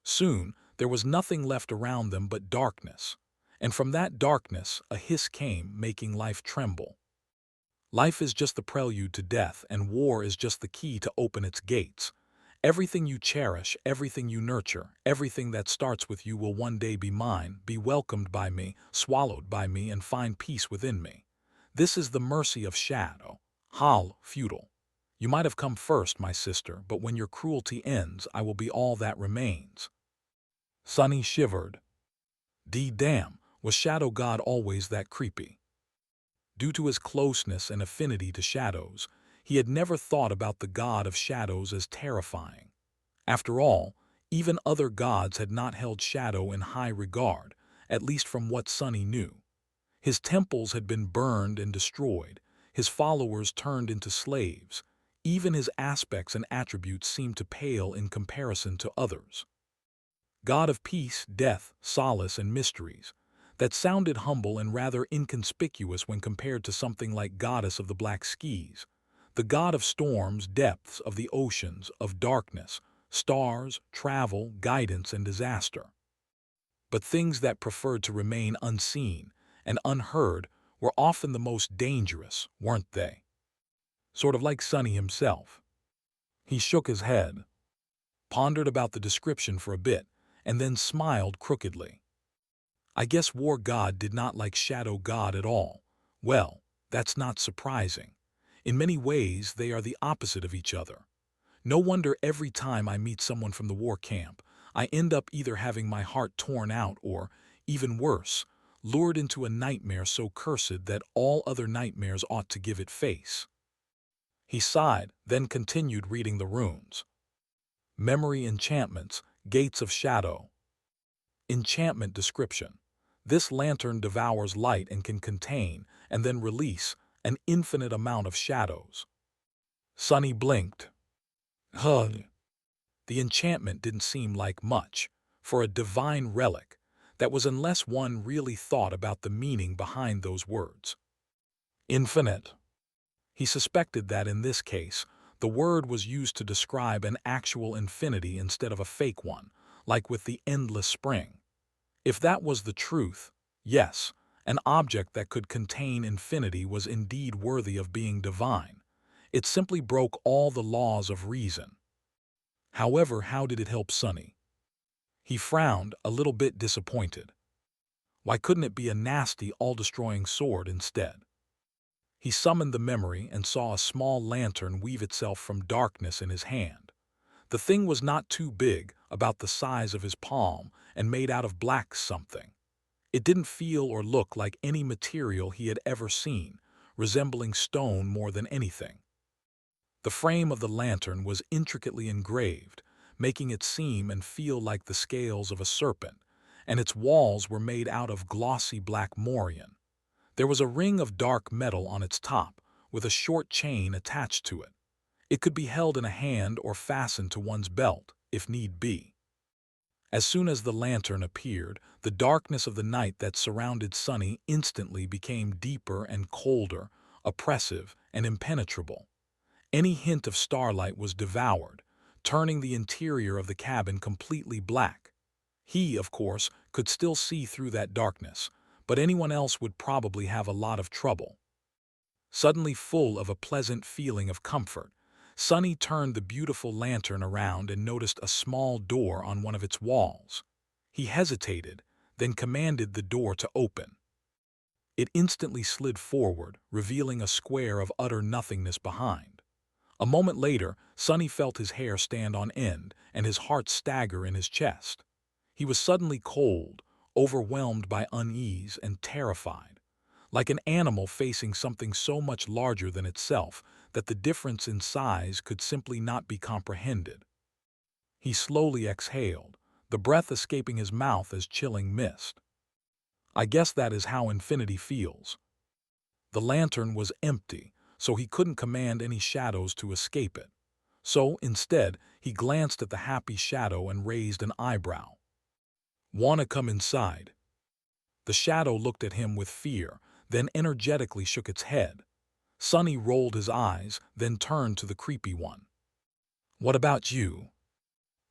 Soon, there was nothing left around them but darkness. And from that darkness, a hiss came, making life tremble. Life is just the prelude to death, and war is just the key to open its gates. Everything you cherish, everything you nurture, everything that starts with you will one day be mine, be welcomed by me, swallowed by me, and find peace within me. This is the mercy of shadow. Hal, futile. You might have come first, my sister, but when your cruelty ends, I will be all that remains. Sunny shivered. Damn, was Shadow God always that creepy? Due to his closeness and affinity to shadows, he had never thought about the god of shadows as terrifying. After all, even other gods had not held Shadow in high regard, at least from what Sunny knew. His temples had been burned and destroyed, his followers turned into slaves. Even his aspects and attributes seemed to pale in comparison to others. God of peace, death, solace, and mysteries. That sounded humble and rather inconspicuous when compared to something like Goddess of the Black Skis, the god of storms, depths of the oceans, of darkness, stars, travel, guidance, and disaster. But things that preferred to remain unseen and unheard were often the most dangerous, weren't they? Sort of like Sunny himself. He shook his head, pondered about the description for a bit, and then smiled crookedly. I guess War God did not like Shadow God at all. Well, that's not surprising. In many ways, they are the opposite of each other. No wonder every time I meet someone from the war camp, I end up either having my heart torn out or, even worse, lured into a nightmare so cursed that all other nightmares ought to give it face. He sighed, then continued reading the runes. Memory enchantments, gates of shadow. Enchantment description. This lantern devours light and can contain, and then release, an infinite amount of shadows. Sunny blinked. Hug. The enchantment didn't seem like much, for a divine relic, that was unless one really thought about the meaning behind those words. Infinite. He suspected that in this case, the word was used to describe an actual infinity instead of a fake one, like with the endless spring. If that was the truth, yes, an object that could contain infinity was indeed worthy of being divine. It simply broke all the laws of reason. However, how did it help Sunny? He frowned, a little bit disappointed. Why couldn't it be a nasty, all-destroying sword instead? He summoned the memory and saw a small lantern weave itself from darkness in his hand. The thing was not too big, about the size of his palm, and made out of black something. It didn't feel or look like any material he had ever seen, resembling stone more than anything. The frame of the lantern was intricately engraved, making it seem and feel like the scales of a serpent, and its walls were made out of glossy black morion. There was a ring of dark metal on its top, with a short chain attached to it. It could be held in a hand or fastened to one's belt, if need be. As soon as the lantern appeared, the darkness of the night that surrounded Sunny instantly became deeper and colder, oppressive and impenetrable. Any hint of starlight was devoured, turning the interior of the cabin completely black. He, of course, could still see through that darkness, but anyone else would probably have a lot of trouble. Suddenly full of a pleasant feeling of comfort, Sunny turned the beautiful lantern around and noticed a small door on one of its walls. He hesitated, then commanded the door to open. It instantly slid forward, revealing a square of utter nothingness behind. A moment later, Sunny felt his hair stand on end and his heart stagger in his chest. He was suddenly cold, overwhelmed by unease and terrified, like an animal facing something so much larger than itself that the difference in size could simply not be comprehended. He slowly exhaled, the breath escaping his mouth as chilling mist. I guess that is how infinity feels. The lantern was empty, so he couldn't command any shadows to escape it. So, instead, he glanced at the happy shadow and raised an eyebrow. "Wanna come inside?" The shadow looked at him with fear, then energetically shook its head. Sunny rolled his eyes, then turned to the creepy one. "What about you?"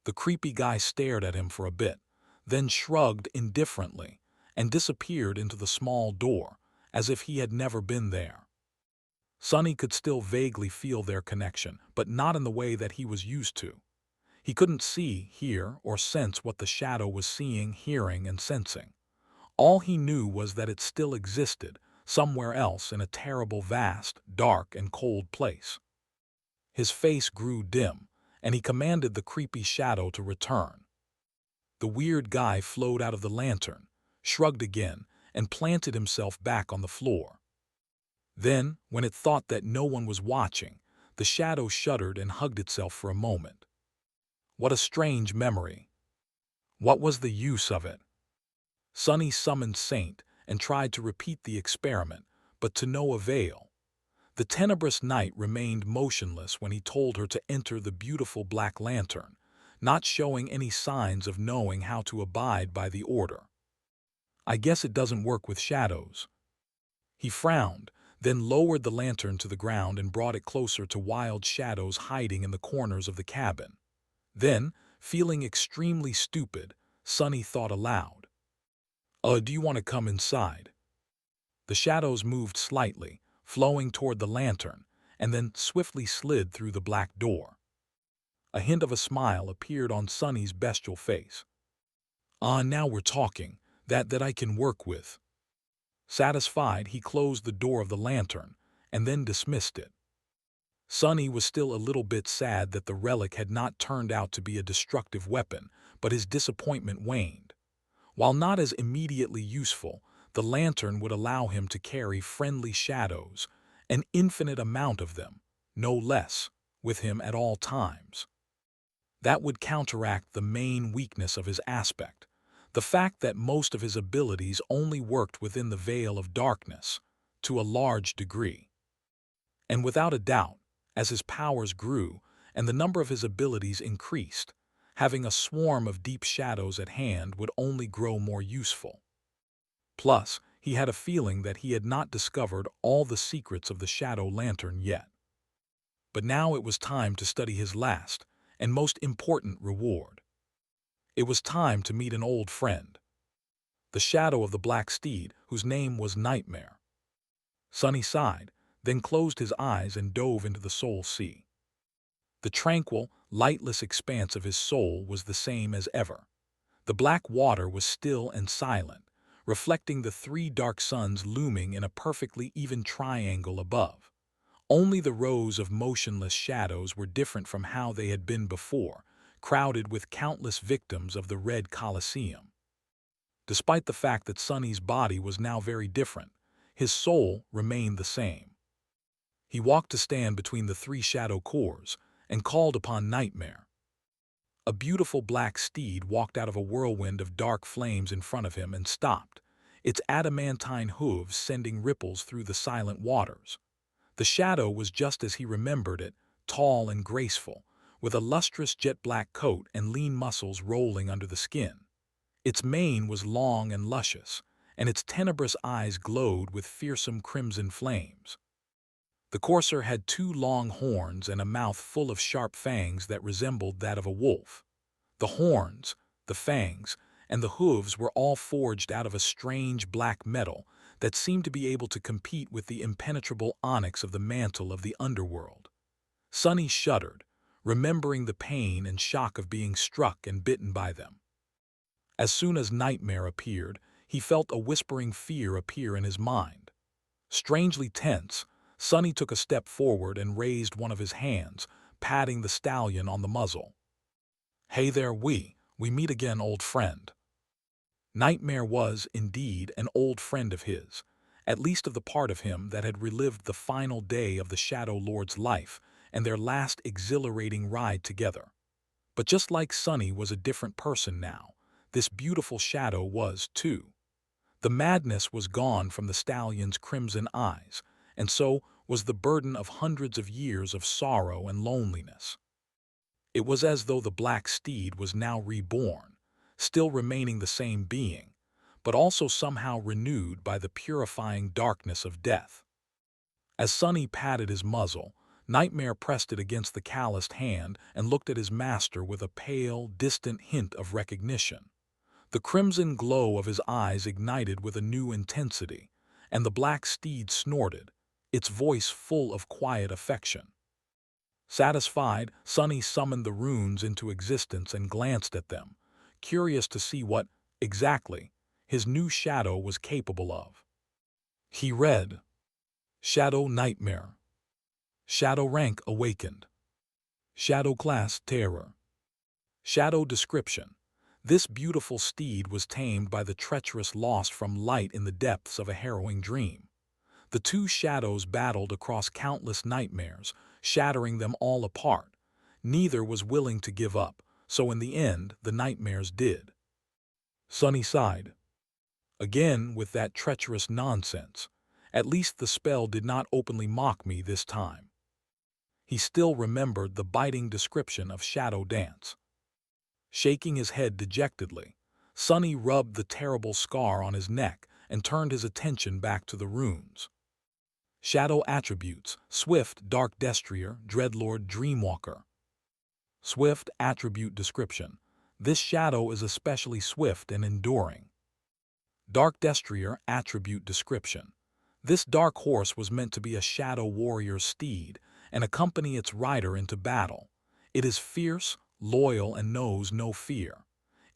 The creepy guy stared at him for a bit, then shrugged indifferently and disappeared into the small door, as if he had never been there. Sunny could still vaguely feel their connection, but not in the way that he was used to. He couldn't see, hear, or sense what the shadow was seeing, hearing, and sensing. All he knew was that it still existed, somewhere else in a terrible, vast, dark, and cold place. His face grew dim, and he commanded the creepy shadow to return. The weird guy flowed out of the lantern, shrugged again, and planted himself back on the floor. Then, when it thought that no one was watching, the shadow shuddered and hugged itself for a moment. What a strange memory. What was the use of it? Sonny summoned Saint and tried to repeat the experiment, but to no avail. The tenebrous night remained motionless when he told her to enter the beautiful black lantern, not showing any signs of knowing how to abide by the order. I guess it doesn't work with shadows. He frowned, then lowered the lantern to the ground and brought it closer to wild shadows hiding in the corners of the cabin. Then, feeling extremely stupid, Sonny thought aloud. Do you want to come inside?" The shadows moved slightly, flowing toward the lantern, and then swiftly slid through the black door. A hint of a smile appeared on Sonny's bestial face. Now we're talking. That I can work with." Satisfied, he closed the door of the lantern, and then dismissed it. Sonny was still a little bit sad that the relic had not turned out to be a destructive weapon, but his disappointment waned. While not as immediately useful, the lantern would allow him to carry friendly shadows, an infinite amount of them, no less, with him at all times. That would counteract the main weakness of his aspect, the fact that most of his abilities only worked within the veil of darkness, to a large degree. And without a doubt, as his powers grew and the number of his abilities increased, having a swarm of deep shadows at hand would only grow more useful. Plus, he had a feeling that he had not discovered all the secrets of the shadow lantern yet. But now it was time to study his last and most important reward. It was time to meet an old friend, the shadow of the black steed, whose name was Nightmare. Sonny sighed, then closed his eyes and dove into the soul sea. The tranquil, lightless expanse of his soul was the same as ever. The black water was still and silent, reflecting the three dark suns looming in a perfectly even triangle above. Only the rows of motionless shadows were different from how they had been before, crowded with countless victims of the Red Colosseum. Despite the fact that Sonny's body was now very different, his soul remained the same. He walked to stand between the three shadow cores and called upon Nightmare. A beautiful black steed walked out of a whirlwind of dark flames in front of him and stopped, its adamantine hooves sending ripples through the silent waters. The shadow was just as he remembered it, tall and graceful, with a lustrous jet-black coat and lean muscles rolling under the skin. Its mane was long and luscious, and its tenebrous eyes glowed with fearsome crimson flames. The courser had 2 long horns and a mouth full of sharp fangs that resembled that of a wolf. The horns, the fangs, and the hooves were all forged out of a strange black metal that seemed to be able to compete with the impenetrable onyx of the mantle of the underworld. Sonny shuddered, remembering the pain and shock of being struck and bitten by them. As soon as Nightmare appeared, he felt a whispering fear appear in his mind. Strangely tense, Sonny took a step forward and raised one of his hands, patting the stallion on the muzzle. "Hey there, we meet again, old friend." Nightmare was, indeed, an old friend of his, at least of the part of him that had relived the final day of the Shadow Lord's life and their last exhilarating ride together. But just like Sonny was a different person now, this beautiful shadow was, too. The madness was gone from the stallion's crimson eyes, and so was the burden of hundreds of years of sorrow and loneliness. It was as though the black steed was now reborn, still remaining the same being, but also somehow renewed by the purifying darkness of death. As Sonny patted his muzzle, Nightmare pressed it against the calloused hand and looked at his master with a pale, distant hint of recognition. The crimson glow of his eyes ignited with a new intensity, and the black steed snorted, its voice full of quiet affection. Satisfied, Sunny summoned the runes into existence and glanced at them, curious to see what, exactly, his new shadow was capable of. He read, Shadow Nightmare. Shadow Rank Awakened. Shadow Class Terror. Shadow Description. This beautiful steed was tamed by the treacherous lost from light in the depths of a harrowing dream. The two shadows battled across countless nightmares, shattering them all apart. Neither was willing to give up, so in the end, the nightmares did. Sunny sighed. Again with that treacherous nonsense. At least the spell did not openly mock me this time. He still remembered the biting description of Shadow Dance. Shaking his head dejectedly, Sunny rubbed the terrible scar on his neck and turned his attention back to the runes. Shadow Attributes: Swift, Dark Destrier, Dreadlord, Dreamwalker. Swift Attribute Description. This shadow is especially swift and enduring. Dark Destrier Attribute Description. This dark horse was meant to be a shadow warrior's steed and accompany its rider into battle. It is fierce, loyal, and knows no fear.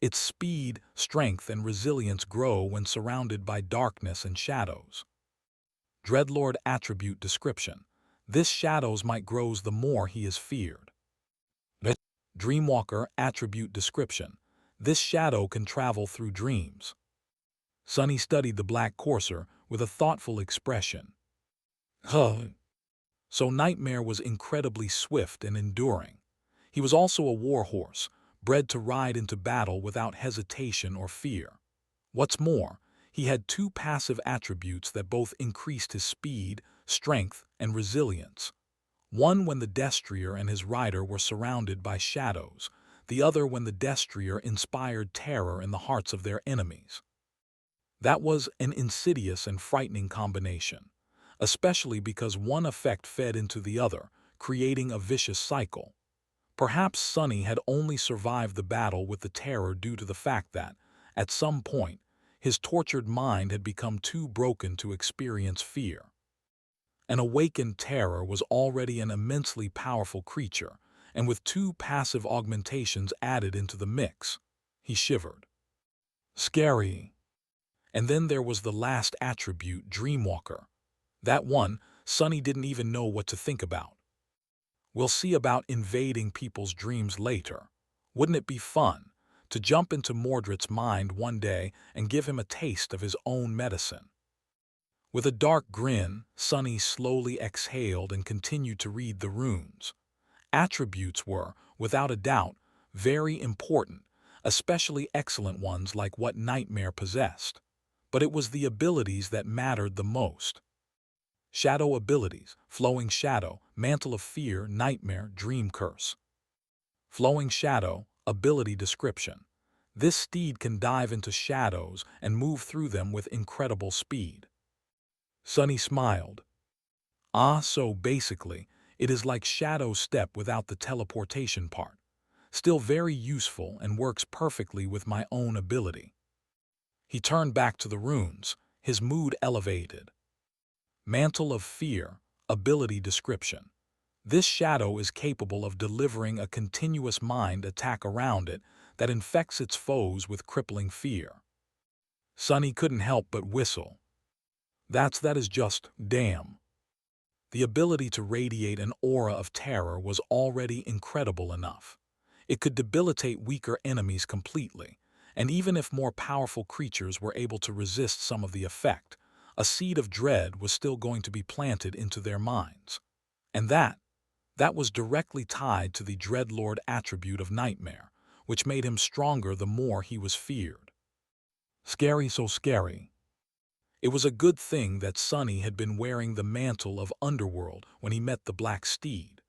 Its speed, strength, and resilience grow when surrounded by darkness and shadows. Dreadlord Attribute Description. This shadows might grows the more he is feared. Dreamwalker Attribute Description. This shadow can travel through dreams. Sunny studied the black courser with a thoughtful expression. So Nightmare was incredibly swift and enduring. He was also a war horse, bred to ride into battle without hesitation or fear. What's more, he had two passive attributes that both increased his speed, strength, and resilience. One when the Destrier and his rider were surrounded by shadows, the other when the Destrier inspired terror in the hearts of their enemies. That was an insidious and frightening combination, especially because one effect fed into the other, creating a vicious cycle. Perhaps Sunny had only survived the battle with the terror due to the fact that, at some point, his tortured mind had become too broken to experience fear. An awakened terror was already an immensely powerful creature, and with two passive augmentations added into the mix, he shivered. Scary. And then there was the last attribute, Dreamwalker. That one, Sunny didn't even know what to think about. We'll see about invading people's dreams later. Wouldn't it be fun to jump into Mordred's mind one day and give him a taste of his own medicine? With a dark grin, Sunny slowly exhaled and continued to read the runes. Attributes were, without a doubt, very important, especially excellent ones like what Nightmare possessed. But it was the abilities that mattered the most. Shadow abilities: Flowing Shadow, Mantle of Fear, Nightmare, Dream Curse. Flowing Shadow ability description. This steed can dive into shadows and move through them with incredible speed. Sunny smiled. So basically, it is like Shadow Step without the teleportation part. Still very useful and works perfectly with my own ability. He turned back to the runes, his mood elevated. Mantle of Fear ability description. This shadow is capable of delivering a continuous mind attack around it that infects its foes with crippling fear. Sunny couldn't help but whistle. That is just damn. The ability to radiate an aura of terror was already incredible enough. It could debilitate weaker enemies completely, and even if more powerful creatures were able to resist some of the effect, a seed of dread was still going to be planted into their minds. And that was directly tied to the Dreadlord attribute of Nightmare, which made him stronger the more he was feared. Scary, so scary. It was a good thing that Sunny had been wearing the mantle of Underworld when he met the Black Steed.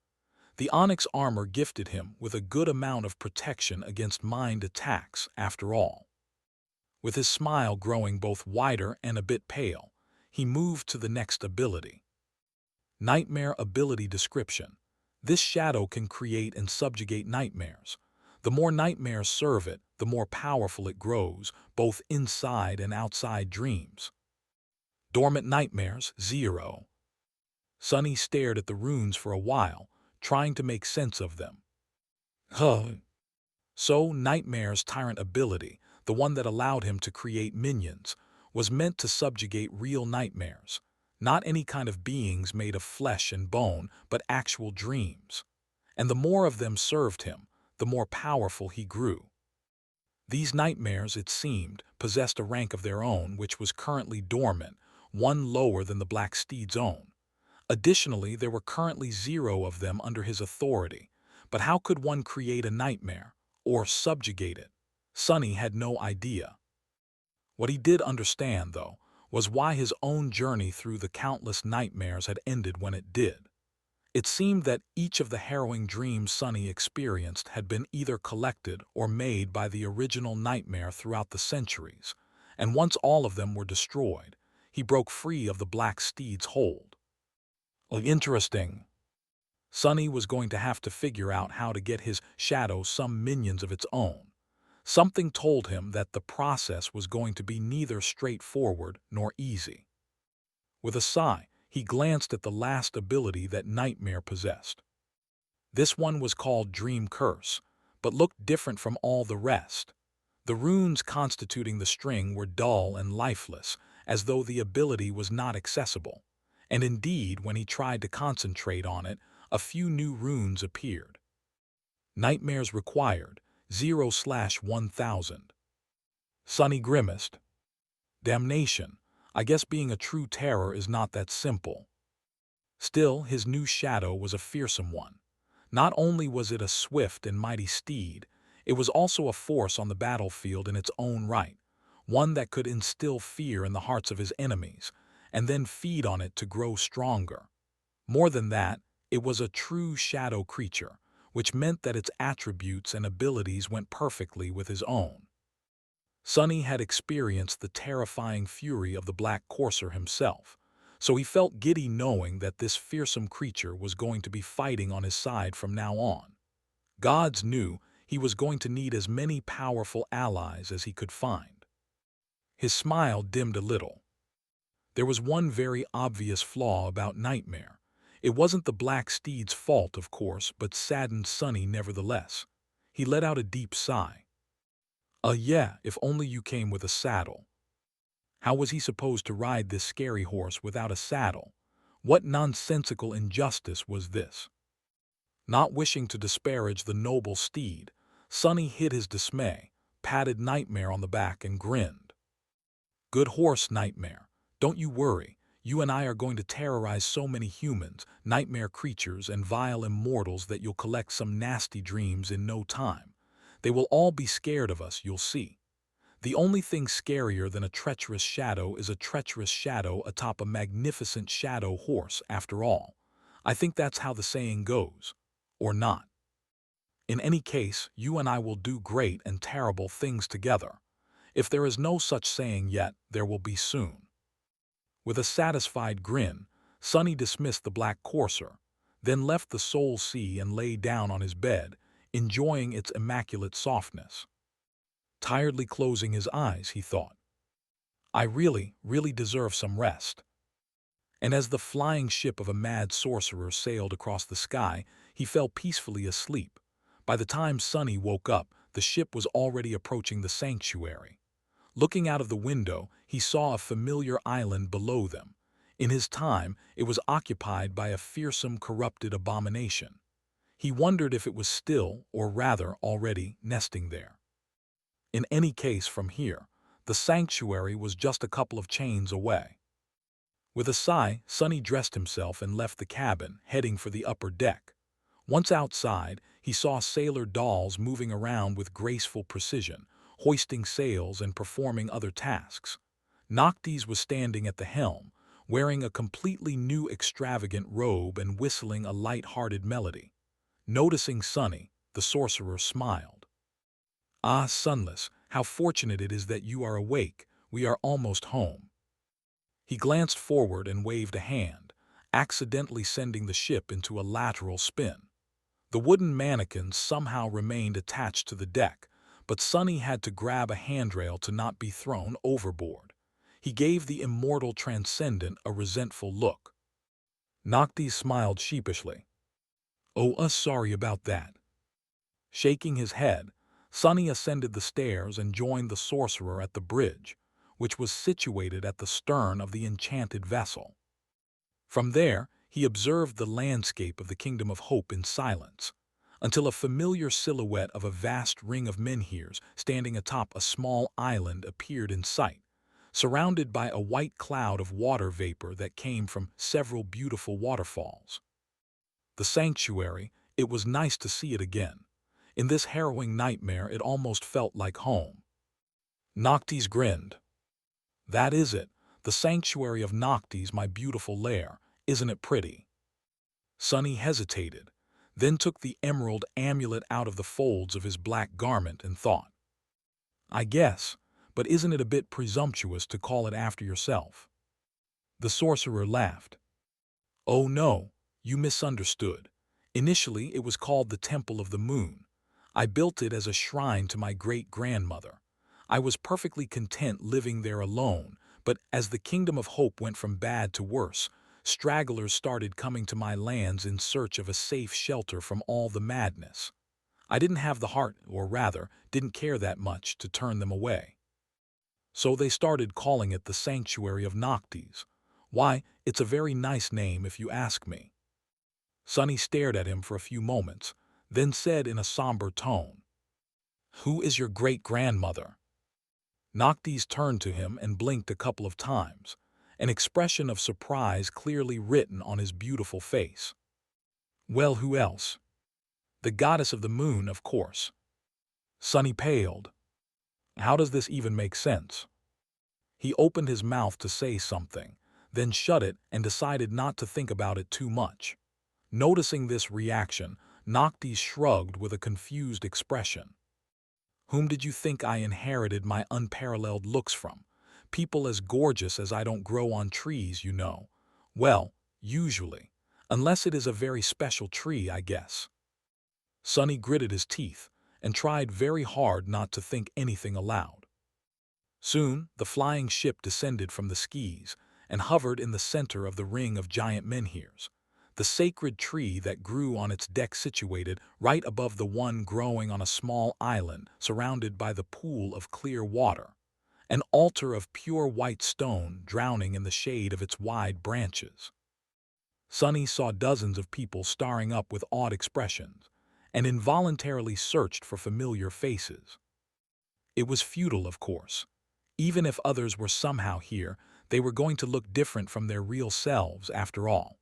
The onyx armor gifted him with a good amount of protection against mind attacks, after all. With his smile growing both wider and a bit pale, he moved to the next ability. Nightmare ability description. This shadow can create and subjugate nightmares. The more nightmares serve it, the more powerful it grows, both inside and outside dreams. Dormant Nightmares 0. Sunny stared at the runes for a while, trying to make sense of them. Huh. So, Nightmare's tyrant ability, the one that allowed him to create minions, was meant to subjugate real nightmares, not any kind of beings made of flesh and bone, but actual dreams. And the more of them served him, the more powerful he grew. These nightmares, it seemed, possessed a rank of their own which was currently dormant, one lower than the Black Steed's own. Additionally, there were currently 0 of them under his authority. But how could one create a nightmare, or subjugate it? Sonny had no idea. What he did understand, though, was why his own journey through the countless nightmares had ended when it did. It seemed that each of the harrowing dreams Sonny experienced had been either collected or made by the original nightmare throughout the centuries, and once all of them were destroyed, he broke free of the Black Steed's hold. Interesting. Sonny was going to have to figure out how to get his shadow some minions of its own. Something told him that the process was going to be neither straightforward nor easy. With a sigh, he glanced at the last ability that Nightmare possessed. This one was called Dream Curse, but looked different from all the rest. The runes constituting the string were dull and lifeless, as though the ability was not accessible. And indeed, when he tried to concentrate on it, a few new runes appeared. Nightmares required 0/1000. Sonny grimaced. Damnation, I guess being a true terror is not that simple. Still, his new shadow was a fearsome one. Not only was it a swift and mighty steed, it was also a force on the battlefield in its own right, one that could instill fear in the hearts of his enemies, and then feed on it to grow stronger. More than that, it was a true shadow creature, which meant that its attributes and abilities went perfectly with his own. Sonny had experienced the terrifying fury of the Black Courser himself, so he felt giddy knowing that this fearsome creature was going to be fighting on his side from now on. Gods knew he was going to need as many powerful allies as he could find. His smile dimmed a little. There was one very obvious flaw about Nightmare. It wasn't the Black Steed's fault, of course, but saddened Sonny nevertheless. He let out a deep sigh. Yeah, if only you came with a saddle. How was he supposed to ride this scary horse without a saddle? What nonsensical injustice was this? Not wishing to disparage the noble steed, Sonny hid his dismay, patted Nightmare on the back, and grinned. Good horse, Nightmare. Don't you worry. You and I are going to terrorize so many humans, nightmare creatures, and vile immortals that you'll collect some nasty dreams in no time. They will all be scared of us, you'll see. The only thing scarier than a treacherous shadow is a treacherous shadow atop a magnificent shadow horse, after all. I think that's how the saying goes. Or not. In any case, you and I will do great and terrible things together. If there is no such saying yet, there will be soon. With a satisfied grin, Sonny dismissed the Black Courser, then left the Soul Sea and lay down on his bed, enjoying its immaculate softness. Tiredly closing his eyes, he thought, I really deserve some rest. And as the flying ship of a mad sorcerer sailed across the sky, he fell peacefully asleep. By the time Sonny woke up, the ship was already approaching the sanctuary. Looking out of the window, he saw a familiar island below them. In his time, it was occupied by a fearsome, corrupted abomination. He wondered if it was still, or rather already, nesting there. In any case, from here, the sanctuary was just a couple of chains away. With a sigh, Sonny dressed himself and left the cabin, heading for the upper deck. Once outside, he saw sailor dolls moving around with graceful precision, hoisting sails and performing other tasks. Noctis was standing at the helm, wearing a completely new extravagant robe and whistling a light-hearted melody. Noticing Sonny, the sorcerer smiled. Ah, Sunless, how fortunate it is that you are awake. We are almost home. He glanced forward and waved a hand, accidentally sending the ship into a lateral spin. The wooden mannequins somehow remained attached to the deck, but Sonny had to grab a handrail to not be thrown overboard. He gave the immortal transcendent a resentful look. Noctis smiled sheepishly. Oh, sorry about that. Shaking his head, Sonny ascended the stairs and joined the sorcerer at the bridge, which was situated at the stern of the enchanted vessel. From there, he observed the landscape of the Kingdom of Hope in silence, until a familiar silhouette of a vast ring of menhirs standing atop a small island appeared in sight, surrounded by a white cloud of water vapor that came from several beautiful waterfalls. The sanctuary, it was nice to see it again. In this harrowing nightmare, it almost felt like home. Noctis grinned. That is it, the sanctuary of Noctis, my beautiful lair. Isn't it pretty? Sonny hesitated, then took the emerald amulet out of the folds of his black garment and thought, I guess, but isn't it a bit presumptuous to call it after yourself? The sorcerer laughed. Oh no, you misunderstood. Initially, it was called the Temple of the Moon. I built it as a shrine to my great-grandmother. I was perfectly content living there alone, but as the Kingdom of Hope went from bad to worse, stragglers started coming to my lands in search of a safe shelter from all the madness. I didn't have the heart, or rather, didn't care that much to turn them away. So they started calling it the Sanctuary of Noctis. Why, it's a very nice name if you ask me. Sonny stared at him for a few moments, then said in a somber tone, Who is your great-grandmother? Noctis turned to him and blinked a couple of times, an expression of surprise clearly written on his beautiful face. Well, who else? The goddess of the moon, of course. Sonny paled. How does this even make sense? He opened his mouth to say something, then shut it and decided not to think about it too much. Noticing this reaction, Noctis shrugged with a confused expression. Whom did you think I inherited my unparalleled looks from? People as gorgeous as I don't grow on trees, you know. Well, usually. Unless it is a very special tree, I guess. Sonny gritted his teeth and tried very hard not to think anything aloud. Soon, the flying ship descended from the skis and hovered in the center of the ring of giant menhirs, the sacred tree that grew on its deck situated right above the one growing on a small island surrounded by the pool of clear water, an altar of pure white stone drowning in the shade of its wide branches. Sonny saw dozens of people staring up with odd expressions, and involuntarily searched for familiar faces. It was futile, of course. Even if others were somehow here, they were going to look different from their real selves after all.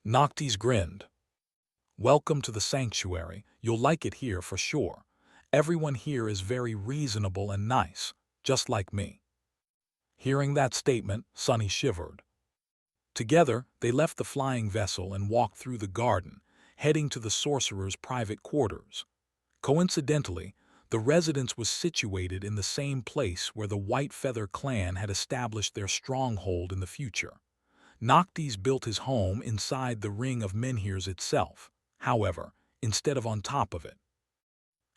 Noctis grinned. Welcome to the sanctuary. You'll like it here for sure. Everyone here is very reasonable and nice, just like me. Hearing that statement, Sonny shivered. Together, they left the flying vessel and walked through the garden, heading to the sorcerer's private quarters. Coincidentally, the residence was situated in the same place where the White Feather clan had established their stronghold in the future. Noctis built his home inside the Ring of Menhirs itself, however, instead of on top of it.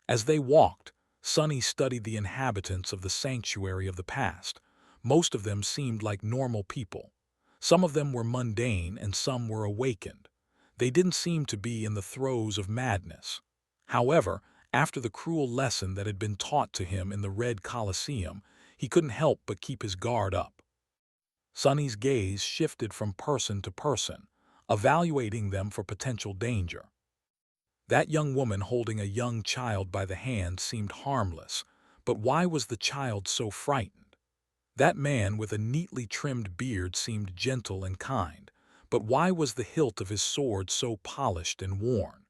As they walked, Sonny studied the inhabitants of the sanctuary of the past. Most of them seemed like normal people. Some of them were mundane and some were awakened. They didn't seem to be in the throes of madness. However, after the cruel lesson that had been taught to him in the Red Colosseum, he couldn't help but keep his guard up. Sonny's gaze shifted from person to person, evaluating them for potential danger. That young woman holding a young child by the hand seemed harmless, but why was the child so frightened? That man with a neatly trimmed beard seemed gentle and kind, but why was the hilt of his sword so polished and worn?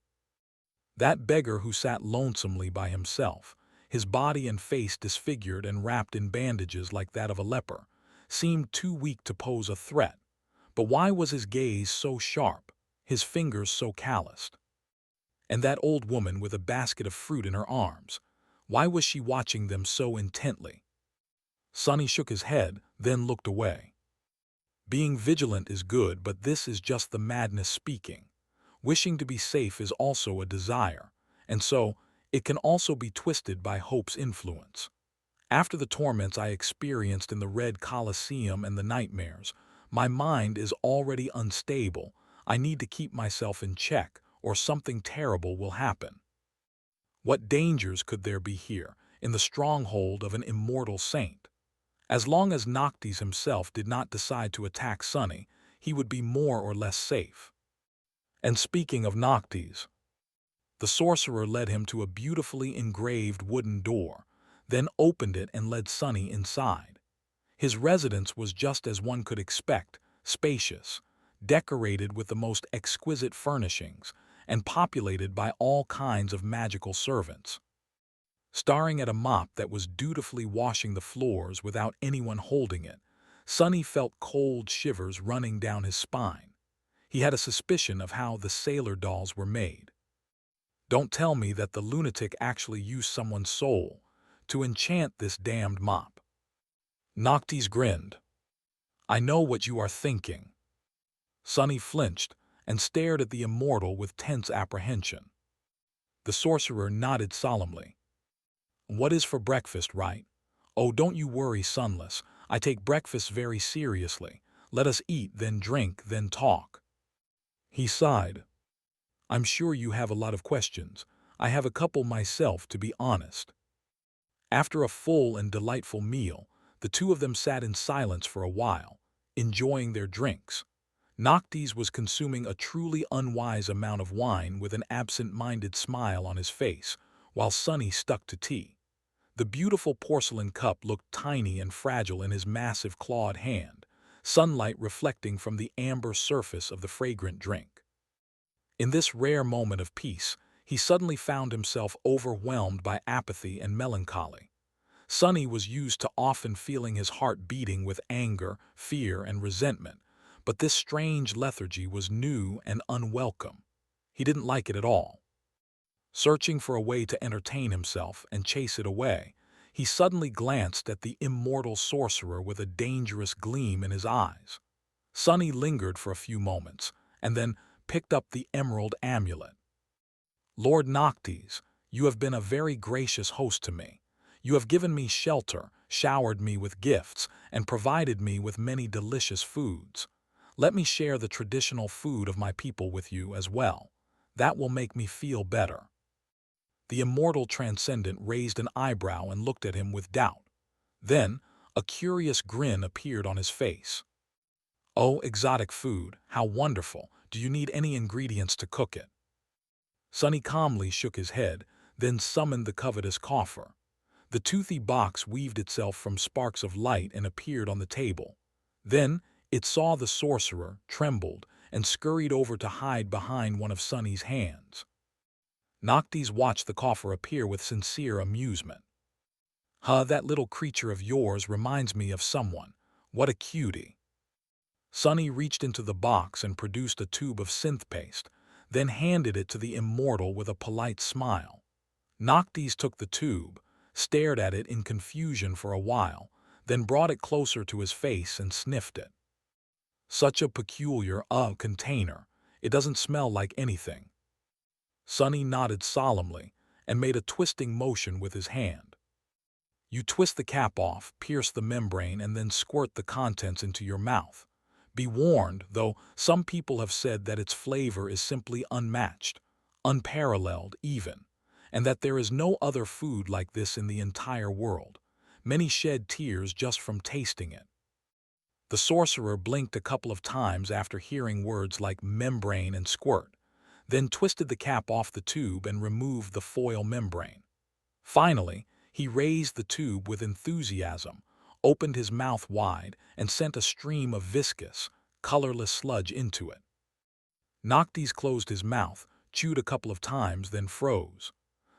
That beggar who sat lonesomely by himself, his body and face disfigured and wrapped in bandages like that of a leper, seemed too weak to pose a threat. But why was his gaze so sharp, his fingers so calloused? And that old woman with a basket of fruit in her arms, why was she watching them so intently? Sonny shook his head, then looked away. Being vigilant is good, but this is just the madness speaking. Wishing to be safe is also a desire, and so it can also be twisted by hope's influence. After the torments I experienced in the Red Colosseum and the nightmares, my mind is already unstable. I need to keep myself in check, or something terrible will happen. What dangers could there be here, in the stronghold of an immortal saint? As long as Noctis himself did not decide to attack Sunny, he would be more or less safe. And speaking of Noctis, the sorcerer led him to a beautifully engraved wooden door, then opened it and led Sunny inside. His residence was just as one could expect, spacious, decorated with the most exquisite furnishings, and populated by all kinds of magical servants. Staring at a mop that was dutifully washing the floors without anyone holding it, Sunny felt cold shivers running down his spine. He had a suspicion of how the sailor dolls were made. Don't tell me that the lunatic actually used someone's soul to enchant this damned mop. Noctis grinned. I know what you are thinking. Sunny flinched and stared at the immortal with tense apprehension. The sorcerer nodded solemnly. What is for breakfast, right? Oh, don't you worry, Sunless. I take breakfast very seriously. Let us eat, then drink, then talk. He sighed. I'm sure you have a lot of questions. I have a couple myself, to be honest. After a full and delightful meal, the two of them sat in silence for a while, enjoying their drinks. Noctis was consuming a truly unwise amount of wine with an absent-minded smile on his face, while Sunny stuck to tea. The beautiful porcelain cup looked tiny and fragile in his massive clawed hand, sunlight reflecting from the amber surface of the fragrant drink. In this rare moment of peace, he suddenly found himself overwhelmed by apathy and melancholy. Sunny was used to often feeling his heart beating with anger, fear, and resentment, but this strange lethargy was new and unwelcome. He didn't like it at all. Searching for a way to entertain himself and chase it away, he suddenly glanced at the immortal sorcerer with a dangerous gleam in his eyes. Sunny lingered for a few moments, and then picked up the emerald amulet. Lord Noctis, you have been a very gracious host to me. You have given me shelter, showered me with gifts, and provided me with many delicious foods. Let me share the traditional food of my people with you as well. That will make me feel better. The immortal transcendent raised an eyebrow and looked at him with doubt. Then, a curious grin appeared on his face. Oh, exotic food, how wonderful! Do you need any ingredients to cook it? Sunny calmly shook his head, then summoned the covetous coffer. The toothy box weaved itself from sparks of light and appeared on the table. Then, it saw the sorcerer, trembled, and scurried over to hide behind one of Sunny's hands. Noctis watched the coffer appear with sincere amusement. That little creature of yours reminds me of someone. What a cutie. Sunny reached into the box and produced a tube of synth paste, then handed it to the immortal with a polite smile. Noctis took the tube, stared at it in confusion for a while, then brought it closer to his face and sniffed it. Such a peculiar, container. It doesn't smell like anything. Sunny nodded solemnly and made a twisting motion with his hand. You twist the cap off, pierce the membrane, and then squirt the contents into your mouth. Be warned, though, some people have said that its flavor is simply unmatched, unparalleled even, and that there is no other food like this in the entire world. Many shed tears just from tasting it. The sorcerer blinked a couple of times after hearing words like membrane and squirt, then twisted the cap off the tube and removed the foil membrane. Finally, he raised the tube with enthusiasm, opened his mouth wide, and sent a stream of viscous, colorless sludge into it. Noctis closed his mouth, chewed a couple of times, then froze.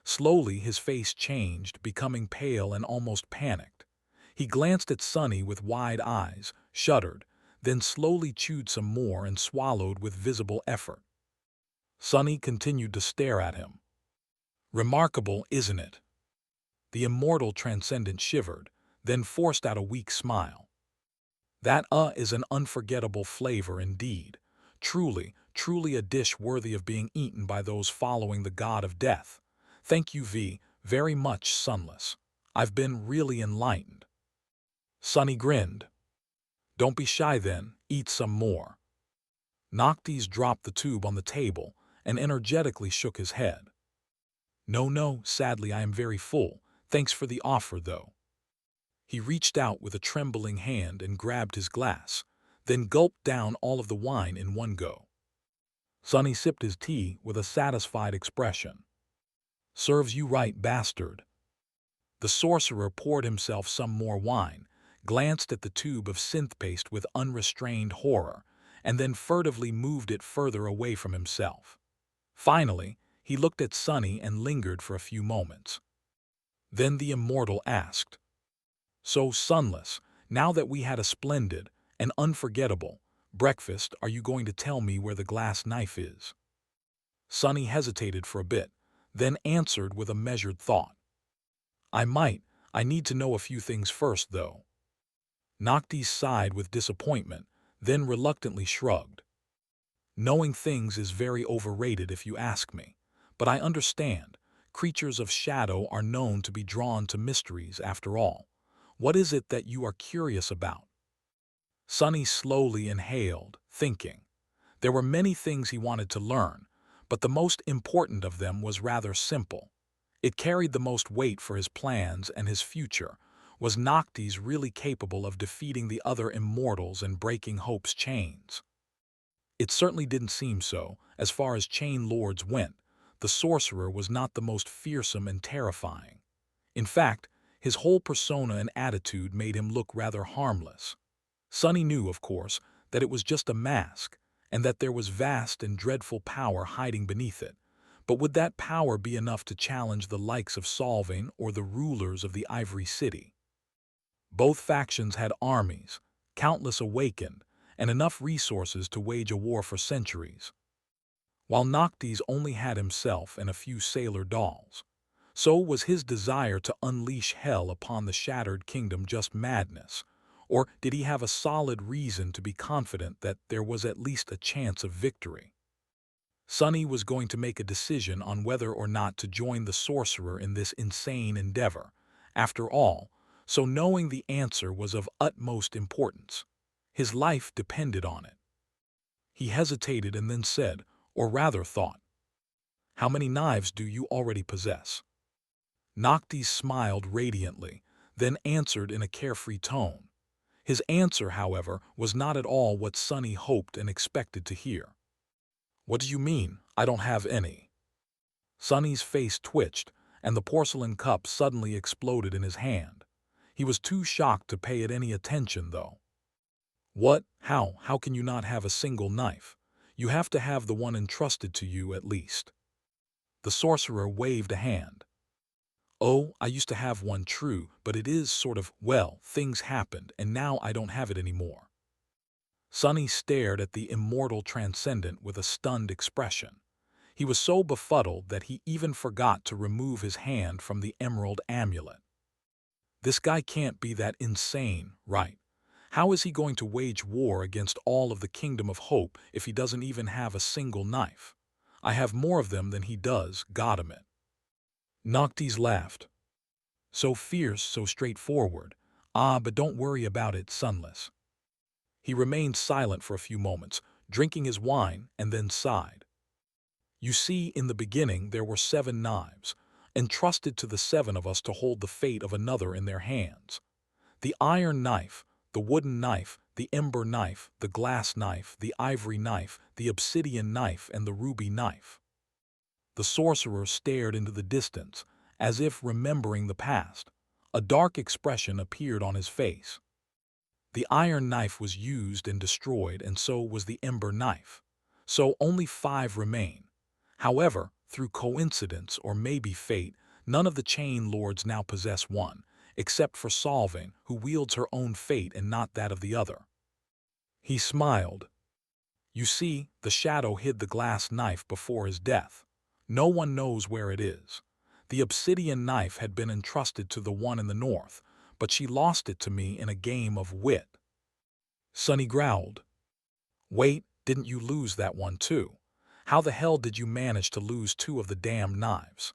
Slowly, his face changed, becoming pale and almost panicked. He glanced at Sunny with wide eyes, shuddered, then slowly chewed some more and swallowed with visible effort. Sunny continued to stare at him. Remarkable, isn't it? The immortal transcendent shivered, then forced out a weak smile. That is an unforgettable flavor indeed. Truly, truly a dish worthy of being eaten by those following the god of death. Thank you, very much, Sunless. I've been really enlightened. Sunny grinned. Don't be shy then, eat some more. Noctis dropped the tube on the table and energetically shook his head. "No, no, sadly I am very full. Thanks for the offer, though." He reached out with a trembling hand and grabbed his glass, then gulped down all of the wine in one go. Sonny sipped his tea with a satisfied expression. "Serves you right, bastard." The sorcerer poured himself some more wine, glanced at the tube of synth paste with unrestrained horror, and then furtively moved it further away from himself. Finally, he looked at Sonny and lingered for a few moments. Then the immortal asked, "So, Sunless, now that we had a splendid and unforgettable breakfast, are you going to tell me where the glass knife is?" Sonny hesitated for a bit, then answered with a measured thought. "I might. I need to know a few things first, though." Noctis sighed with disappointment, then reluctantly shrugged. "Knowing things is very overrated if you ask me, but I understand. Creatures of shadow are known to be drawn to mysteries after all. What is it that you are curious about?" Sonny slowly inhaled, thinking. There were many things he wanted to learn, but the most important of them was rather simple. It carried the most weight for his plans and his future. Was Noctis really capable of defeating the other immortals and breaking Hope's chains? It certainly didn't seem so. As far as chain lords went, the sorcerer was not the most fearsome and terrifying. In fact, his whole persona and attitude made him look rather harmless. Sonny knew, of course, that it was just a mask, and that there was vast and dreadful power hiding beneath it. But would that power be enough to challenge the likes of Solving or the rulers of the Ivory City? Both factions had armies, countless awakened, and enough resources to wage a war for centuries, while Noctis only had himself and a few sailor dolls. So was his desire to unleash hell upon the shattered kingdom just madness? Or did he have a solid reason to be confident that there was at least a chance of victory? Sonny was going to make a decision on whether or not to join the sorcerer in this insane endeavor, after all, so knowing the answer was of utmost importance. His life depended on it. He hesitated and then said, or rather thought, "How many knives do you already possess?" Noctis smiled radiantly, then answered in a carefree tone. His answer, however, was not at all what Sonny hoped and expected to hear. "What do you mean, I don't have any?" Sonny's face twitched, and the porcelain cup suddenly exploded in his hand. He was too shocked to pay it any attention, though. "What? How can you not have a single knife? You have to have the one entrusted to you at least." The sorcerer waved a hand. "Oh, I used to have one, true, but it is sort of, well, things happened, and now I don't have it anymore." Sonny stared at the immortal transcendent with a stunned expression. He was so befuddled that he even forgot to remove his hand from the emerald amulet. This guy can't be that insane, right? How is he going to wage war against all of the Kingdom of Hope if he doesn't even have a single knife? I have more of them than he does, goddammit. Noctis laughed. "So fierce, so straightforward. Ah, but don't worry about it, Sunless." He remained silent for a few moments, drinking his wine, and then sighed. "You see, in the beginning there were 7 knives, entrusted to the 7 of us to hold the fate of another in their hands. The iron knife, the wooden knife, the ember knife, the glass knife, the ivory knife, the obsidian knife, and the ruby knife." The sorcerer stared into the distance, as if remembering the past. A dark expression appeared on his face. The iron knife was used and destroyed, and so was the ember knife. So only 5 remain. However, through coincidence or maybe fate, none of the chain lords now possess one, except for Solving, who wields her own fate and not that of the other. He smiled. "You see, the shadow hid the glass knife before his death. No one knows where it is. The obsidian knife had been entrusted to the one in the north, but she lost it to me in a game of wit." Sonny growled. "Wait, didn't you lose that one too? How the hell did you manage to lose 2 of the damned knives?"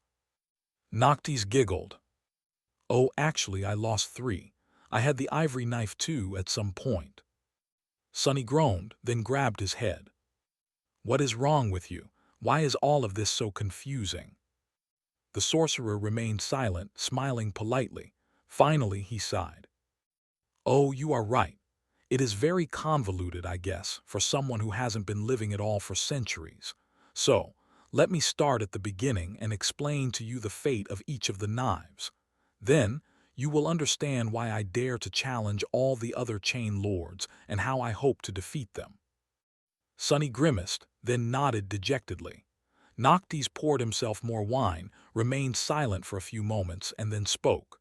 Noctis giggled. "Oh, actually I lost 3. I had the ivory knife too at some point." Sonny groaned, then grabbed his head. "What is wrong with you? Why is all of this so confusing? The sorcerer remained silent, smiling politely. Finally, he sighed. Oh, you are right. It is very convoluted, I guess, for someone who hasn't been living it all for centuries. So, let me start at the beginning and explain to you the fate of each of the knives. Then, you will understand why I dare to challenge all the other chain lords and how I hope to defeat them. Sonny grimaced, then nodded dejectedly. Noctis poured himself more wine, remained silent for a few moments, and then spoke.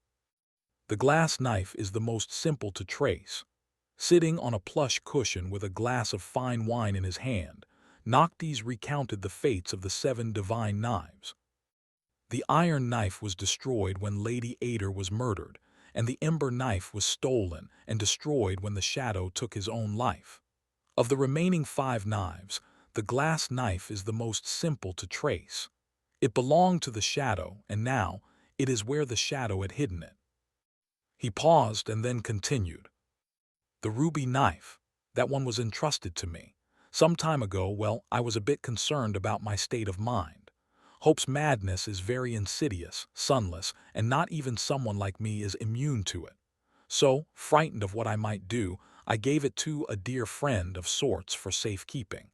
The glass knife is the most simple to trace. Sitting on a plush cushion with a glass of fine wine in his hand, Noctis recounted the fates of the 7 divine knives. The iron knife was destroyed when Lady Ader was murdered, and the ember knife was stolen and destroyed when the shadow took his own life. Of the remaining 5 knives, the glass knife is the most simple to trace. It belonged to the shadow, and now it is where the shadow had hidden it. He paused and then continued. The ruby knife, that one was entrusted to me. Some time ago, well, I was a bit concerned about my state of mind. Hope's madness is very insidious, sunless, and not even someone like me is immune to it. So, frightened of what I might do, I gave it to a dear friend of sorts for safekeeping,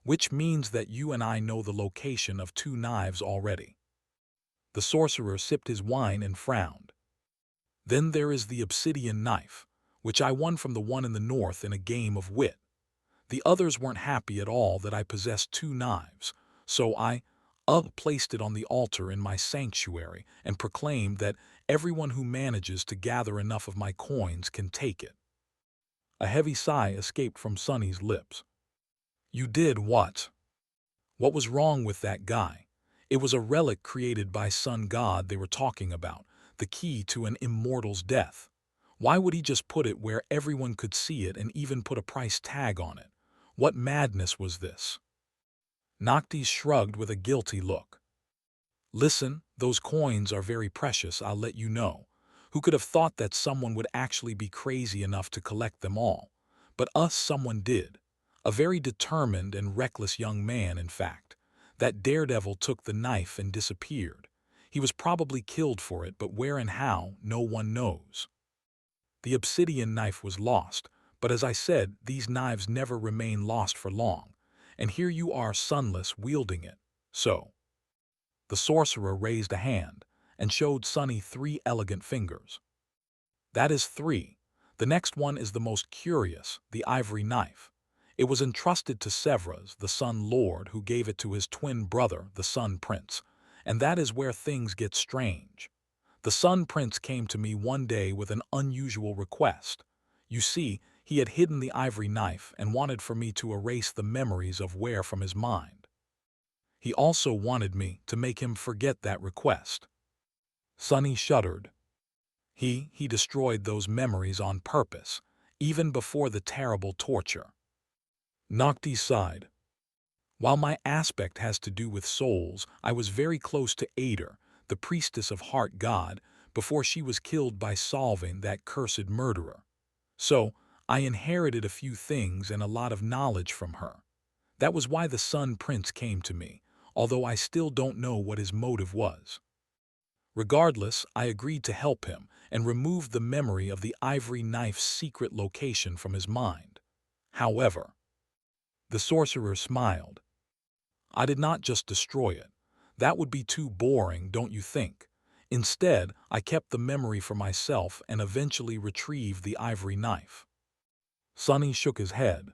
which means that you and I know the location of 2 knives already. The sorcerer sipped his wine and frowned. Then there is the obsidian knife, which I won from the one in the north in a game of wit. The others weren't happy at all that I possessed 2 knives, so I placed it on the altar in my sanctuary and proclaimed that everyone who manages to gather enough of my coins can take it. A heavy sigh escaped from Sonny's lips. You did what? What was wrong with that guy? It was a relic created by Sun God they were talking about, the key to an immortal's death. Why would he just put it where everyone could see it and even put a price tag on it? What madness was this? Noctis shrugged with a guilty look. Listen, those coins are very precious, I'll let you know. Who could have thought that someone would actually be crazy enough to collect them all? But someone did. A very determined and reckless young man, in fact. That daredevil took the knife and disappeared. He was probably killed for it, but where and how, no one knows. The obsidian knife was lost, but as I said, these knives never remain lost for long. And here you are sunless wielding it. So. The sorcerer raised a hand and showed Sonny 3 elegant fingers. That is 3. The next one is the most curious, the ivory knife. It was entrusted to Sevras, the Sun Lord, who gave it to his twin brother, the Sun Prince. And that is where things get strange. The Sun Prince came to me one day with an unusual request. You see, he had hidden the ivory knife and wanted for me to erase the memories of where from his mind. He also wanted me to make him forget that request. Sonny shuddered. He destroyed those memories on purpose, even before the terrible torture. Noctis sighed. While my aspect has to do with souls, I was very close to Ader, the priestess of Heart God, before she was killed by solving that cursed murderer. So, I inherited a few things and a lot of knowledge from her. That was why the Sun Prince came to me, although I still don't know what his motive was. Regardless, I agreed to help him and removed the memory of the ivory knife's secret location from his mind. However, the sorcerer smiled. I did not just destroy it. That would be too boring, don't you think? Instead, I kept the memory for myself and eventually retrieved the ivory knife. Sonny shook his head.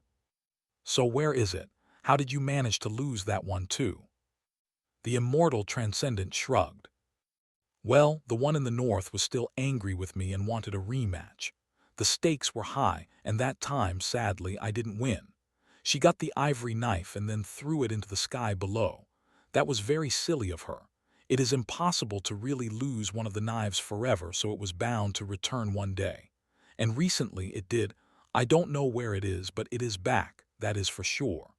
So where is it? How did you manage to lose that one too? The immortal transcendent shrugged. Well, the one in the north was still angry with me and wanted a rematch. The stakes were high, and that time, sadly, I didn't win. She got the ivory knife and then threw it into the sky below. That was very silly of her. It is impossible to really lose one of the knives forever, so it was bound to return one day. And recently it did. I don't know where it is, but it is back, that is for sure.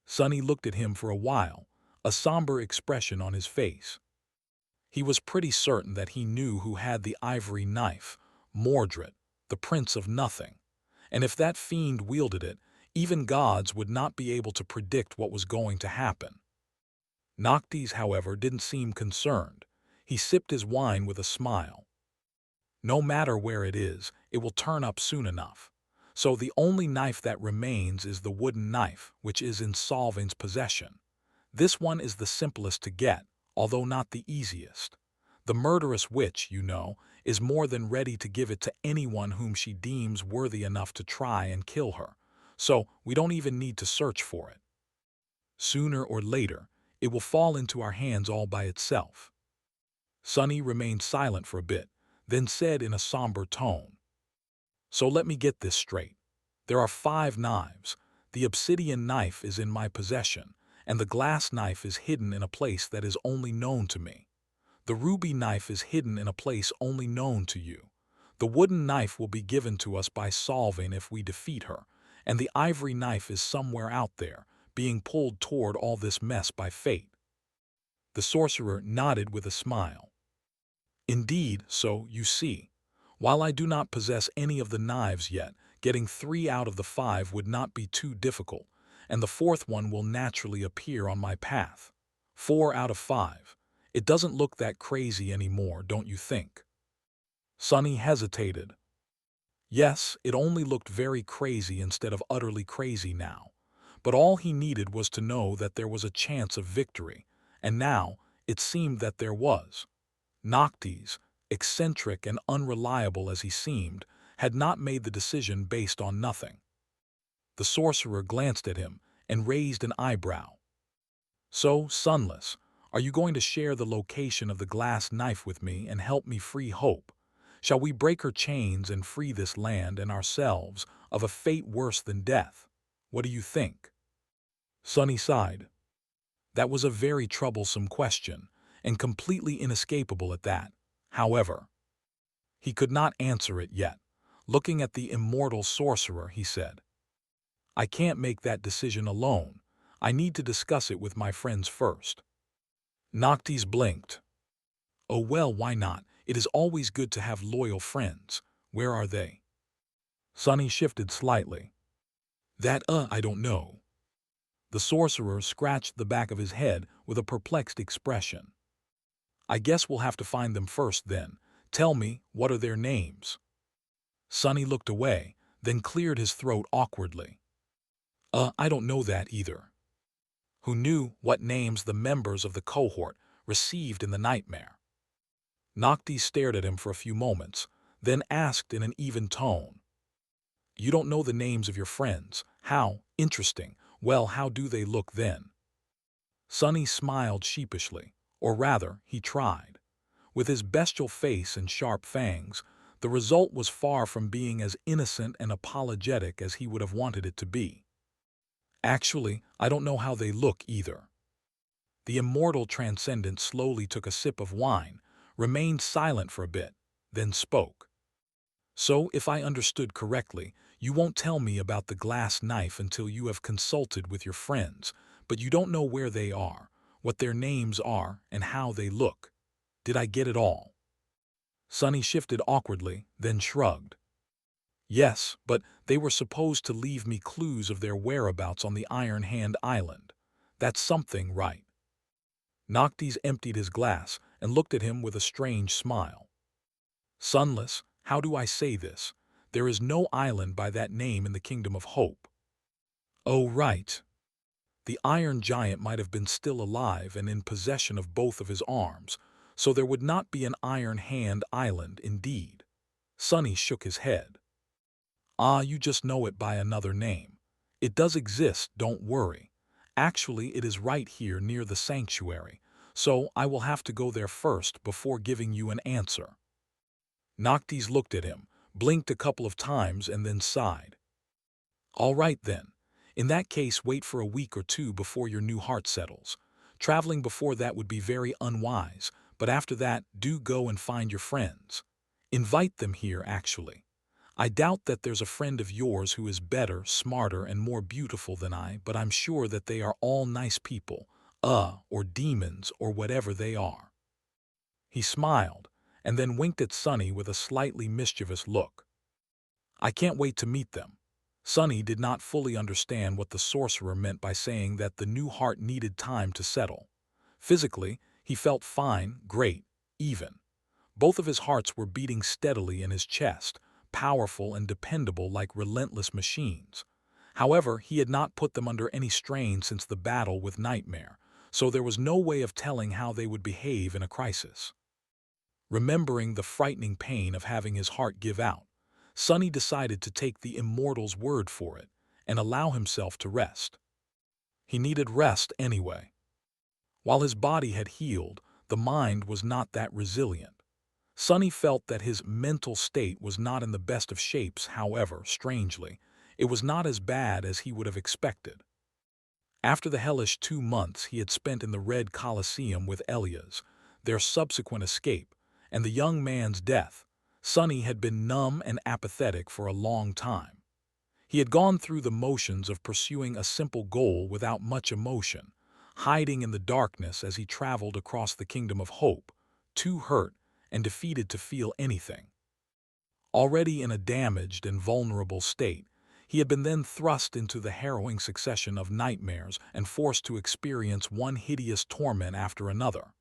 Sonny looked at him for a while, a somber expression on his face. He was pretty certain that he knew who had the ivory knife, Mordred, the Prince of Nothing. And if that fiend wielded it, even gods would not be able to predict what was going to happen. Noctis, however, didn't seem concerned. He sipped his wine with a smile. No matter where it will turn up soon enough. So the only knife that remains is the wooden knife, which is in Solving's possession. This one is the simplest to get, although not the easiest. The murderous witch, you know, is more than ready to give it to anyone whom she deems worthy enough to try and kill her. So we don't even need to search for it. Sooner or later, it will fall into our hands all by itself. Sonny remained silent for a bit, then said in a somber tone, "So let me get this straight. There are 5 knives. The obsidian knife is in my possession, and the glass knife is hidden in a place that is only known to me. The ruby knife is hidden in a place only known to you. The wooden knife will be given to us by Solving if we defeat her, and the ivory knife is somewhere out there, being pulled toward all this mess by fate." The sorcerer nodded with a smile. "Indeed, so, you see, while I do not possess any of the knives yet, getting 3 out of the 5 would not be too difficult, and the 4th one will naturally appear on my path. 4 out of 5. It doesn't look that crazy anymore, don't you think?" Sonny hesitated. Yes, it only looked very crazy instead of utterly crazy now. But all he needed was to know that there was a chance of victory, and now it seemed that there was. Noctis, eccentric and unreliable as he seemed, had not made the decision based on nothing. The sorcerer glanced at him and raised an eyebrow. "So, Sunless, are you going to share the location of the glass knife with me and help me free Hope? Shall we break her chains and free this land and ourselves of a fate worse than death? What do you think?" Sonny sighed. That was a very troublesome question, and completely inescapable at that. However, he could not answer it yet. Looking at the immortal sorcerer, he said, "I can't make that decision alone. I need to discuss it with my friends first." Noctis blinked. "Oh well, why not? It is always good to have loyal friends. Where are they?" Sonny shifted slightly. "That, I don't know." The sorcerer scratched the back of his head with a perplexed expression. "I guess we'll have to find them first then. Tell me, what are their names?" Sonny looked away, then cleared his throat awkwardly. I don't know that either." Who knew what names the members of the cohort received in the nightmare? Noctis stared at him for a few moments, then asked in an even tone, "You don't know the names of your friends? How interesting. Well, how do they look then?" Sonny smiled sheepishly, or rather, he tried. With his bestial face and sharp fangs, the result was far from being as innocent and apologetic as he would have wanted it to be. "Actually, I don't know how they look either." The immortal transcendent slowly took a sip of wine, remained silent for a bit, then spoke. "So, if I understood correctly, you won't tell me about the glass knife until you have consulted with your friends, but you don't know where they are, what their names are, and how they look. Did I get it all?" Sonny shifted awkwardly, then shrugged. "Yes, but they were supposed to leave me clues of their whereabouts on the Iron Hand Island. That's something, right?" Noctis emptied his glass and looked at him with a strange smile. "Sunless, how do I say this? There is no island by that name in the Kingdom of Hope." "Oh, right." The Iron Giant might have been still alive and in possession of both of his arms, so there would not be an Iron Hand Island indeed. Sonny shook his head. "Ah, you just know it by another name. It does exist, don't worry. Actually, it is right here near the sanctuary, so I will have to go there first before giving you an answer." Noctis looked at him, blinked a couple of times, and then sighed. "All right then. In that case, wait for a week or 2 before your new heart settles. Traveling before that would be very unwise, but after that, do go and find your friends. Invite them here, actually. I doubt that there's a friend of yours who is better, smarter, and more beautiful than I, but I'm sure that they are all nice people, or demons, or whatever they are." He smiled, and then winked at Sonny with a slightly mischievous look. "I can't wait to meet them." Sonny did not fully understand what the sorcerer meant by saying that the new heart needed time to settle. Physically, he felt fine, great, even. Both of his hearts were beating steadily in his chest, powerful and dependable like relentless machines. However, he had not put them under any strain since the battle with Nightmare, so there was no way of telling how they would behave in a crisis. Remembering the frightening pain of having his heart give out, Sonny decided to take the immortal's word for it and allow himself to rest. He needed rest anyway. While his body had healed, the mind was not that resilient. Sonny felt that his mental state was not in the best of shapes. However, strangely, it was not as bad as he would have expected. After the hellish 2 months he had spent in the Red Colosseum with Elias, their subsequent escape, and the young man's death, Sonny had been numb and apathetic for a long time. He had gone through the motions of pursuing a simple goal without much emotion, hiding in the darkness as he traveled across the kingdom of hope, too hurt and defeated to feel anything. Already in a damaged and vulnerable state, he had been then thrust into the harrowing succession of nightmares and forced to experience one hideous torment after another.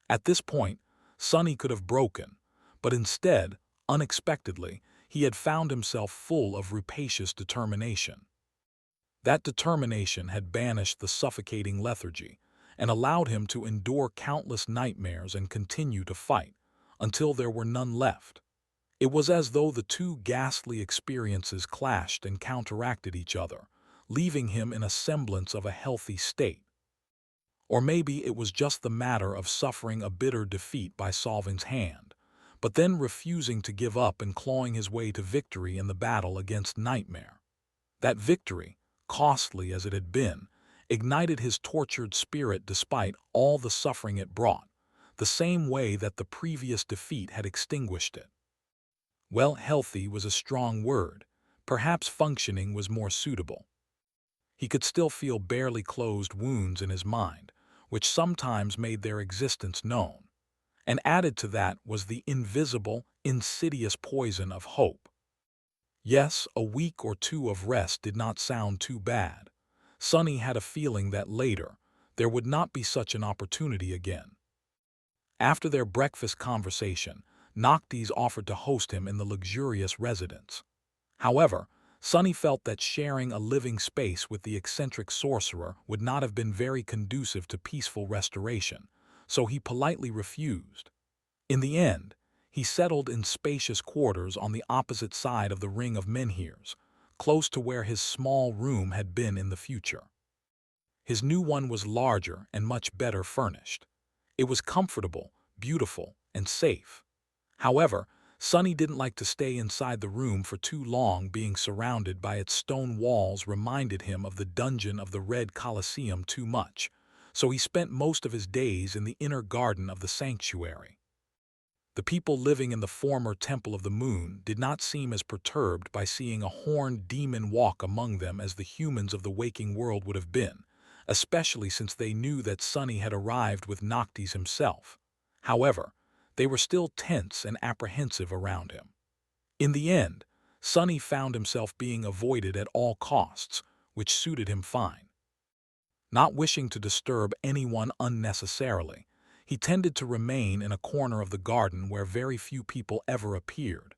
At this point, Sonny could have broken, but instead, unexpectedly, he had found himself full of rapacious determination. That determination had banished the suffocating lethargy and allowed him to endure countless nightmares and continue to fight until there were none left. It was as though the two ghastly experiences clashed and counteracted each other, leaving him in a semblance of a healthy state. Or maybe it was just the matter of suffering a bitter defeat by Solving's hand, but then refusing to give up and clawing his way to victory in the battle against Nightmare. That victory, costly as it had been, ignited his tortured spirit despite all the suffering it brought, the same way that the previous defeat had extinguished it. Well, healthy was a strong word. Perhaps functioning was more suitable. He could still feel barely closed wounds in his mind, which sometimes made their existence known. And added to that was the invisible, insidious poison of hope. Yes, a week or two of rest did not sound too bad. Sonny had a feeling that later, there would not be such an opportunity again. After their breakfast conversation, Noctis offered to host him in the luxurious residence. However, Sonny felt that sharing a living space with the eccentric sorcerer would not have been very conducive to peaceful restoration, so he politely refused. In the end, he settled in spacious quarters on the opposite side of the ring of menhirs, close to where his small room had been in the future. His new one was larger and much better furnished. It was comfortable, beautiful, and safe. However, Sonny didn't like to stay inside the room for too long. Being surrounded by its stone walls reminded him of the dungeon of the Red Colosseum too much, so he spent most of his days in the inner garden of the sanctuary. The people living in the former Temple of the Moon did not seem as perturbed by seeing a horned demon walk among them as the humans of the waking world would have been, especially since they knew that Sonny had arrived with Noctis himself. However, they were still tense and apprehensive around him. In the end, Sonny found himself being avoided at all costs, which suited him fine. Not wishing to disturb anyone unnecessarily, he tended to remain in a corner of the garden where very few people ever appeared.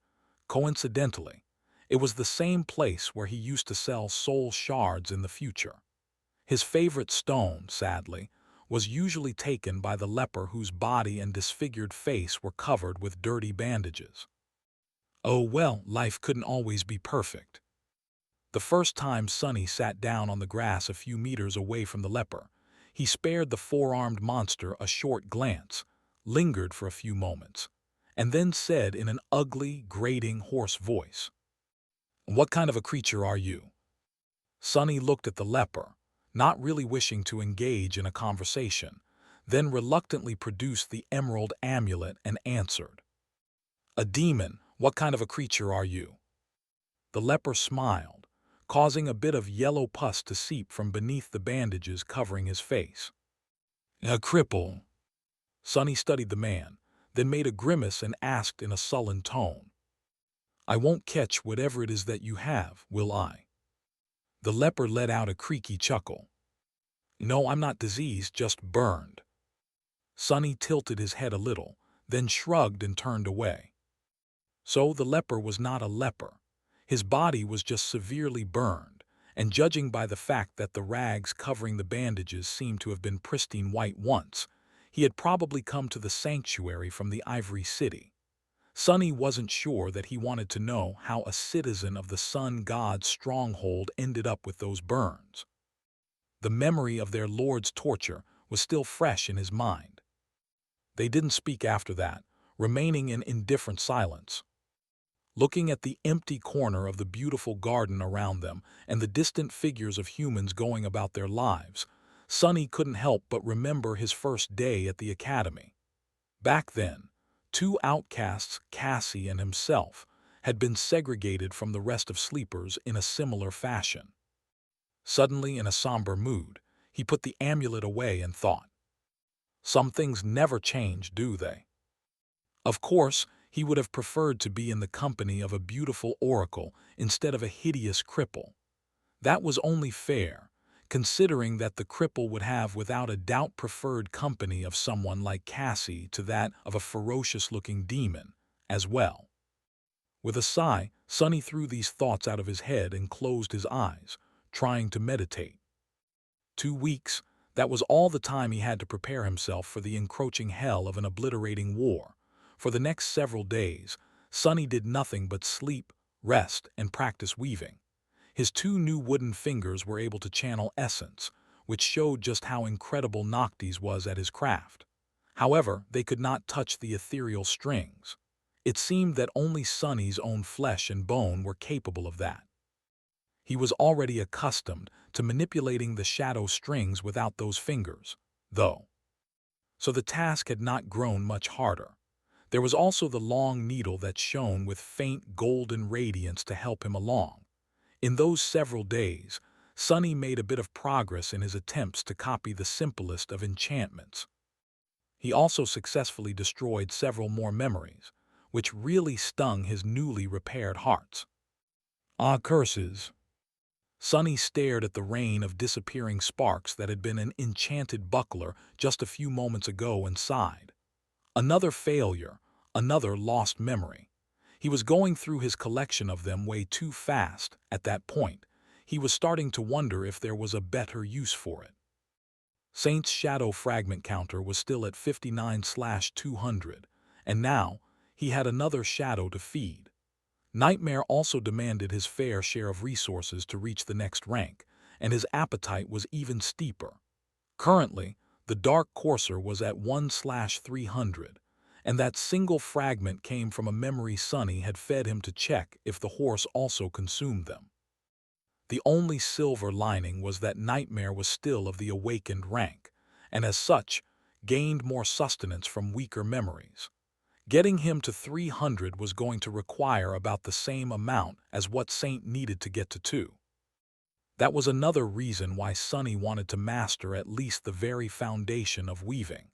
Coincidentally, it was the same place where he used to sell soul shards in the future. His favorite stone, sadly, was usually taken by the leper whose body and disfigured face were covered with dirty bandages. Oh well, life couldn't always be perfect. The first time Sonny sat down on the grass a few meters away from the leper, he spared the four-armed monster a short glance, lingered for a few moments, and then said in an ugly, grating, hoarse voice, "What kind of a creature are you?" Sonny looked at the leper, not really wishing to engage in a conversation, then reluctantly produced the emerald amulet and answered, "A demon, what kind of a creature are you?" The leper smiled, causing a bit of yellow pus to seep from beneath the bandages covering his face. "A cripple." Sonny studied the man, then made a grimace and asked in a sullen tone, "I won't catch whatever it is that you have, will I?" The leper let out a creaky chuckle. "No, I'm not diseased, just burned." Sonny tilted his head a little, then shrugged and turned away. So the leper was not a leper. His body was just severely burned, and judging by the fact that the rags covering the bandages seemed to have been pristine white once, he had probably come to the sanctuary from the Ivory City. Sonny wasn't sure that he wanted to know how a citizen of the sun god's stronghold ended up with those burns. The memory of their lord's torture was still fresh in his mind. They didn't speak after that, remaining in indifferent silence. Looking at the empty corner of the beautiful garden around them and the distant figures of humans going about their lives, Sonny couldn't help but remember his first day at the academy. Back then, two outcasts, Cassie and himself, had been segregated from the rest of sleepers in a similar fashion. Suddenly, in a somber mood, he put the amulet away and thought, "Some things never change, do they?" Of course, he would have preferred to be in the company of a beautiful oracle instead of a hideous cripple. That was only fair, considering that the cripple would have without a doubt preferred company of someone like Cassie to that of a ferocious-looking demon, as well. With a sigh, Sonny threw these thoughts out of his head and closed his eyes, trying to meditate. 2 weeks, that was all the time he had to prepare himself for the encroaching hell of an obliterating war. For the next several days, Sonny did nothing but sleep, rest, and practice weaving. His 2 new wooden fingers were able to channel essence, which showed just how incredible Noctis was at his craft. However, they could not touch the ethereal strings. It seemed that only Sonny's own flesh and bone were capable of that. He was already accustomed to manipulating the shadow strings without those fingers, though. So the task had not grown much harder. There was also the long needle that shone with faint golden radiance to help him along. In those several days, Sonny made a bit of progress in his attempts to copy the simplest of enchantments. He also successfully destroyed several more memories, which really stung his newly repaired hearts. Ah, curses! Sonny stared at the rain of disappearing sparks that had been an enchanted buckler just a few moments ago and sighed. Another failure, another lost memory. He was going through his collection of them way too fast at that point. He was starting to wonder if there was a better use for it. Saint's shadow fragment counter was still at 59/200, and now he had another shadow to feed. Nightmare also demanded his fair share of resources to reach the next rank, and his appetite was even steeper. Currently, the Dark Courser was at 1/300, and that single fragment came from a memory Sonny had fed him to check if the horse also consumed them. The only silver lining was that Nightmare was still of the awakened rank, and as such, gained more sustenance from weaker memories. Getting him to 300 was going to require about the same amount as what Saint needed to get to 2. That was another reason why Sonny wanted to master at least the very foundation of weaving.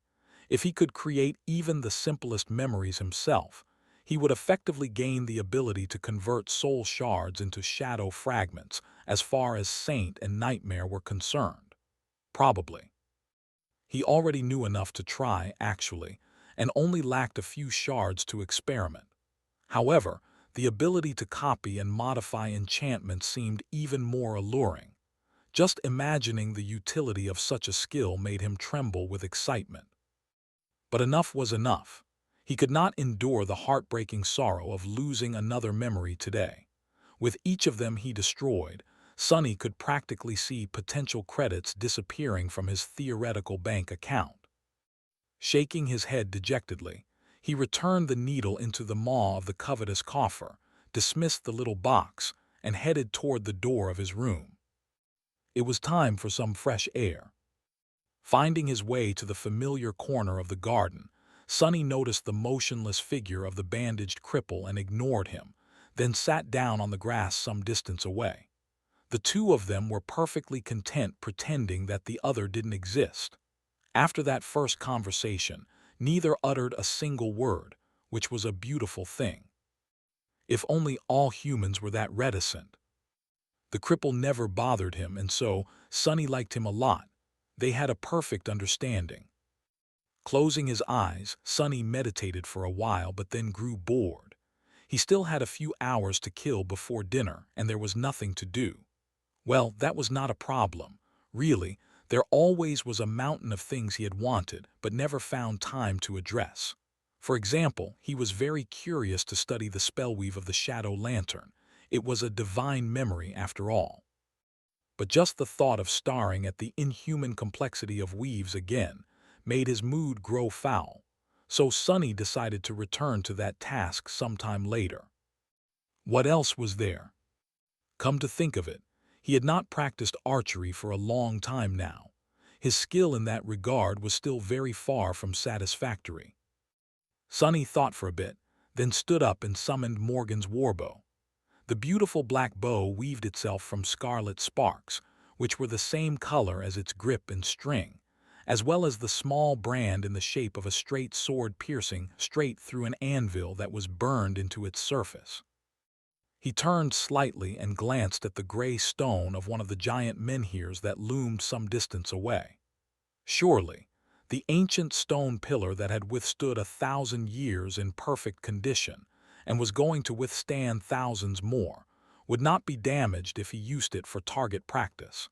If he could create even the simplest memories himself, he would effectively gain the ability to convert soul shards into shadow fragments as far as Saint and Nightmare were concerned. Probably. He already knew enough to try, actually, and only lacked a few shards to experiment. However, the ability to copy and modify enchantments seemed even more alluring. Just imagining the utility of such a skill made him tremble with excitement. But enough was enough. He could not endure the heartbreaking sorrow of losing another memory today. With each of them he destroyed, Sonny could practically see potential credits disappearing from his theoretical bank account. Shaking his head dejectedly, he returned the needle into the maw of the covetous coffer, dismissed the little box, and headed toward the door of his room. It was time for some fresh air. Finding his way to the familiar corner of the garden, Sonny noticed the motionless figure of the bandaged cripple and ignored him, then sat down on the grass some distance away. The two of them were perfectly content pretending that the other didn't exist. After that first conversation, neither uttered a single word, which was a beautiful thing. If only all humans were that reticent. The cripple never bothered him, and so Sonny liked him a lot. They had a perfect understanding. Closing his eyes, Sonny meditated for a while but then grew bored. He still had a few hours to kill before dinner, and there was nothing to do. Well, that was not a problem. Really, there always was a mountain of things he had wanted but never found time to address. For example, he was very curious to study the spellweave of the shadow lantern. It was a divine memory after all. But just the thought of staring at the inhuman complexity of weaves again made his mood grow foul. So Sonny decided to return to that task sometime later. What else was there? Come to think of it, he had not practiced archery for a long time now. His skill in that regard was still very far from satisfactory. Sonny thought for a bit, then stood up and summoned Morgan's warbow. The beautiful black bow weaved itself from scarlet sparks, which were the same color as its grip and string, as well as the small brand in the shape of a straight sword piercing straight through an anvil that was burned into its surface. He turned slightly and glanced at the gray stone of one of the giant menhirs that loomed some distance away. Surely, the ancient stone pillar that had withstood 1,000 years in perfect condition and was going to withstand thousands more, would not be damaged if he used it for target practice.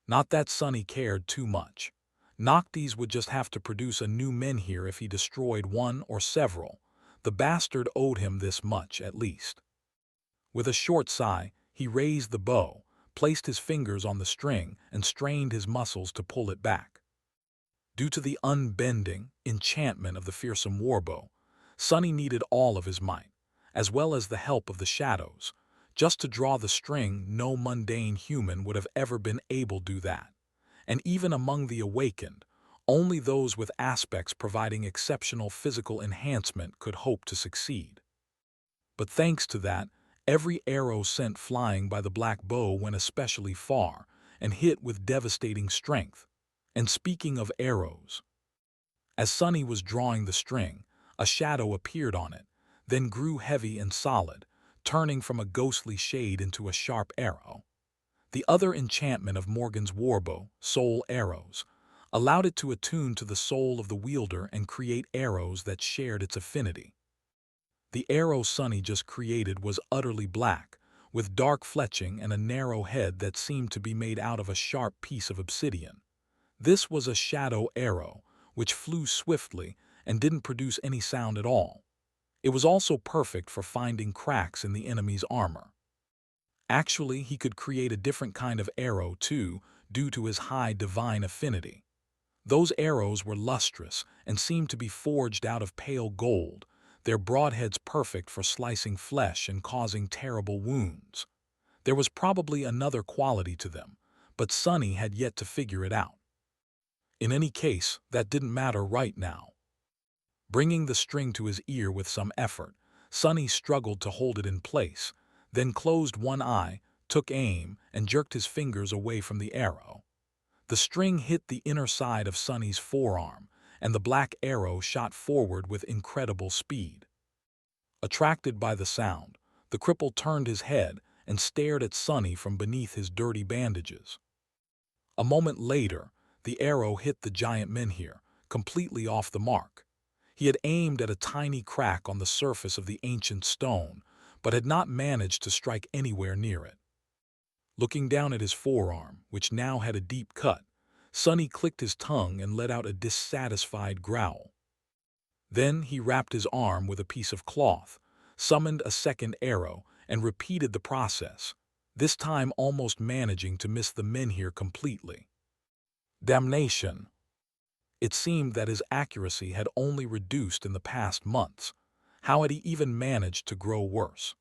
Not that Sonny cared too much. Noctis would just have to produce a new menhir if he destroyed one or several. The bastard owed him this much at least. With a short sigh, he raised the bow, placed his fingers on the string, and strained his muscles to pull it back. Due to the unbending enchantment of the fearsome warbow, Sonny needed all of his might, as well as the help of the shadows. Just to draw the string, no mundane human would have ever been able to do that. And even among the awakened, only those with aspects providing exceptional physical enhancement could hope to succeed. But thanks to that, every arrow sent flying by the black bow went especially far and hit with devastating strength. And speaking of arrows, as Sonny was drawing the string, a shadow appeared on it, then grew heavy and solid, turning from a ghostly shade into a sharp arrow. The other enchantment of Morgan's warbow, soul arrows, allowed it to attune to the soul of the wielder and create arrows that shared its affinity. The arrow Sonny just created was utterly black, with dark fletching and a narrow head that seemed to be made out of a sharp piece of obsidian. This was a shadow arrow, which flew swiftly and didn't produce any sound at all. It was also perfect for finding cracks in the enemy's armor. Actually, he could create a different kind of arrow too, due to his high divine affinity. Those arrows were lustrous and seemed to be forged out of pale gold, their broadheads perfect for slicing flesh and causing terrible wounds. There was probably another quality to them, but Sonny had yet to figure it out. In any case, that didn't matter right now. Bringing the string to his ear with some effort, Sonny struggled to hold it in place, then closed one eye, took aim, and jerked his fingers away from the arrow. The string hit the inner side of Sonny's forearm, and the black arrow shot forward with incredible speed. Attracted by the sound, the cripple turned his head and stared at Sonny from beneath his dirty bandages. A moment later, the arrow hit the giant menhir, completely off the mark. He had aimed at a tiny crack on the surface of the ancient stone, but had not managed to strike anywhere near it. Looking down at his forearm, which now had a deep cut, Sonny clicked his tongue and let out a dissatisfied growl. Then he wrapped his arm with a piece of cloth, summoned a second arrow, and repeated the process, this time almost managing to miss the menhir completely. Damnation! It seemed that his accuracy had only reduced in the past months. How had he even managed to grow worse?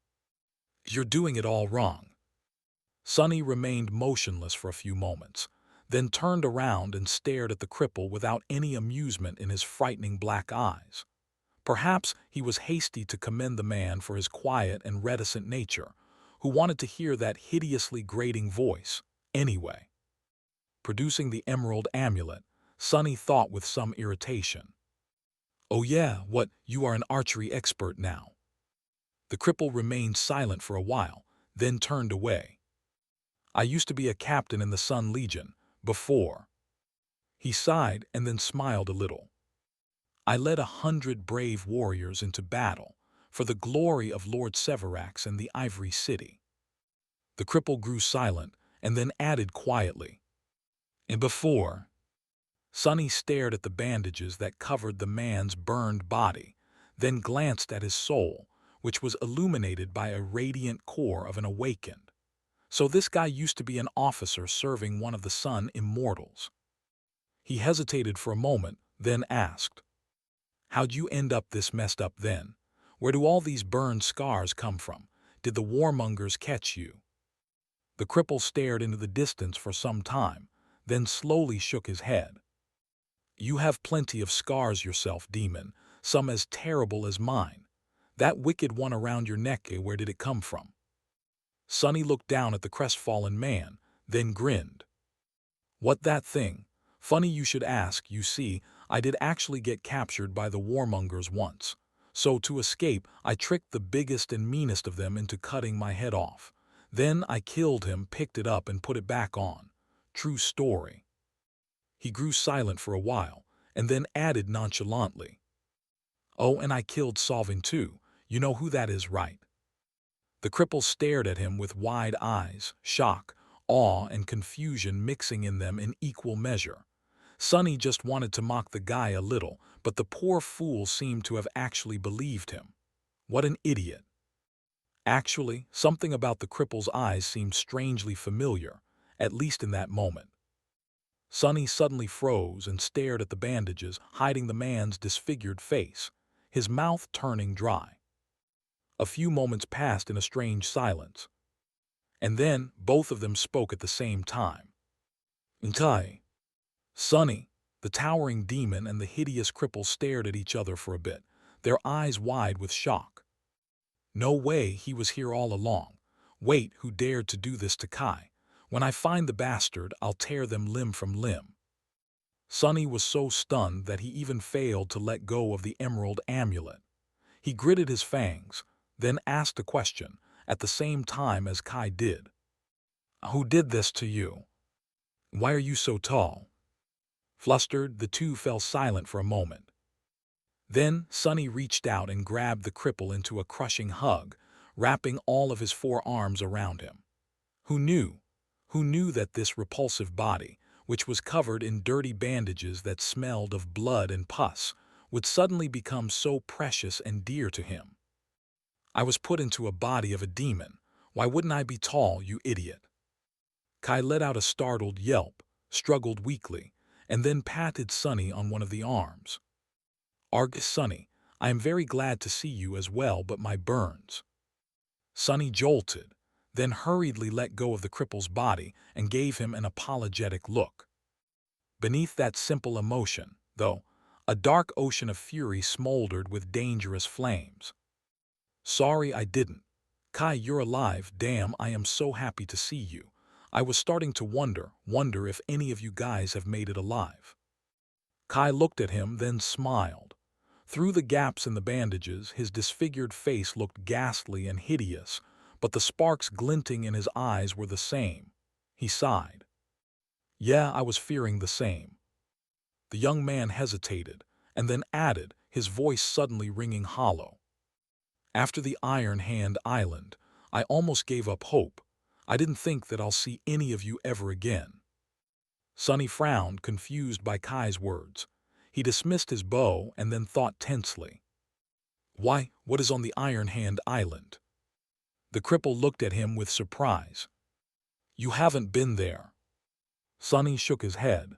"You're doing it all wrong." Sonny remained motionless for a few moments, then turned around and stared at the cripple without any amusement in his frightening black eyes. Perhaps he was hasty to commend the man for his quiet and reticent nature, who wanted to hear that hideously grating voice, anyway. Producing the emerald amulet, Sonny thought with some irritation. "Oh yeah, what, you are an archery expert now." The cripple remained silent for a while, then turned away. "I used to be a captain in the Sun Legion, before." He sighed and then smiled a little. I led 100 brave warriors into battle for the glory of Lord Severax and the Ivory City. The cripple grew silent and then added quietly, "And before." Sonny stared at the bandages that covered the man's burned body, then glanced at his soul, which was illuminated by a radiant core of an awakened. So this guy used to be an officer serving one of the Sun Immortals. He hesitated for a moment, then asked, "How'd you end up this messed up then? Where do all these burned scars come from? Did the warmongers catch you?" The cripple stared into the distance for some time, then slowly shook his head. "You have plenty of scars yourself, demon, some as terrible as mine. That wicked one around your neck, where did it come from?" Sonny looked down at the crestfallen man, then grinned. "What, that thing? Funny you should ask. You see, I did actually get captured by the warmongers once. So to escape, I tricked the biggest and meanest of them into cutting my head off. Then I killed him, picked it up, and put it back on. True story." He grew silent for a while, and then added nonchalantly, "Oh, and I killed Solving too. You know who that is, right?" The cripple stared at him with wide eyes, shock, awe, and confusion mixing in them in equal measure. Sonny just wanted to mock the guy a little, but the poor fool seemed to have actually believed him. What an idiot. Actually, something about the cripple's eyes seemed strangely familiar, at least in that moment. Sonny suddenly froze and stared at the bandages, hiding the man's disfigured face, his mouth turning dry. A few moments passed in a strange silence, and then both of them spoke at the same time. "Ntai." Sonny, the towering demon, and the hideous cripple stared at each other for a bit, their eyes wide with shock. No way, he was here all along. Wait, who dared to do this to Kai? When I find the bastard, I'll tear them limb from limb. Sonny was so stunned that he even failed to let go of the emerald amulet. He gritted his fangs, then asked a question, at the same time as Kai did. "Who did this to you? Why are you so tall?" Flustered, the two fell silent for a moment. Then Sonny reached out and grabbed the cripple into a crushing hug, wrapping all of his 4 arms around him. Who knew? Who knew that this repulsive body, which was covered in dirty bandages that smelled of blood and pus, would suddenly become so precious and dear to him? "I was put into a body of a demon. Why wouldn't I be tall, you idiot?" Kai let out a startled yelp, struggled weakly, and then patted Sonny on one of the arms. "Arg, Sonny, I am very glad to see you as well, but my burns." Sonny jolted, then hurriedly let go of the cripple's body and gave him an apologetic look. Beneath that simple emotion, though, a dark ocean of fury smoldered with dangerous flames. "Sorry I didn't. Kai, you're alive. Damn, I am so happy to see you. I was starting to wonder if any of you guys have made it alive." Kai looked at him, then smiled. Through the gaps in the bandages, his disfigured face looked ghastly and hideous, but the sparks glinting in his eyes were the same. He sighed. "Yeah, I was fearing the same." The young man hesitated, and then added, his voice suddenly ringing hollow. "After the Iron Hand Island, I almost gave up hope. I didn't think that I'll see any of you ever again." Sonny frowned, confused by Kai's words. He dismissed his bow and then thought tensely. "Why, what is on the Iron Hand Island?" The cripple looked at him with surprise. "You haven't been there." Sonny shook his head.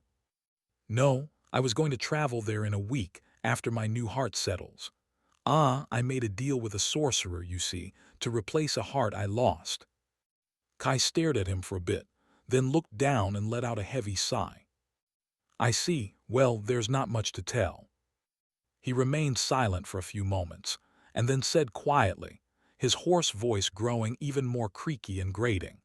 "No, I was going to travel there in a week after my new heart settles. I made a deal with a sorcerer, you see, to replace a heart I lost." Kai stared at him for a bit, then looked down and let out a heavy sigh. "I see. Well, there's not much to tell." He remained silent for a few moments, and then said quietly, his hoarse voice growing even more creaky and grating.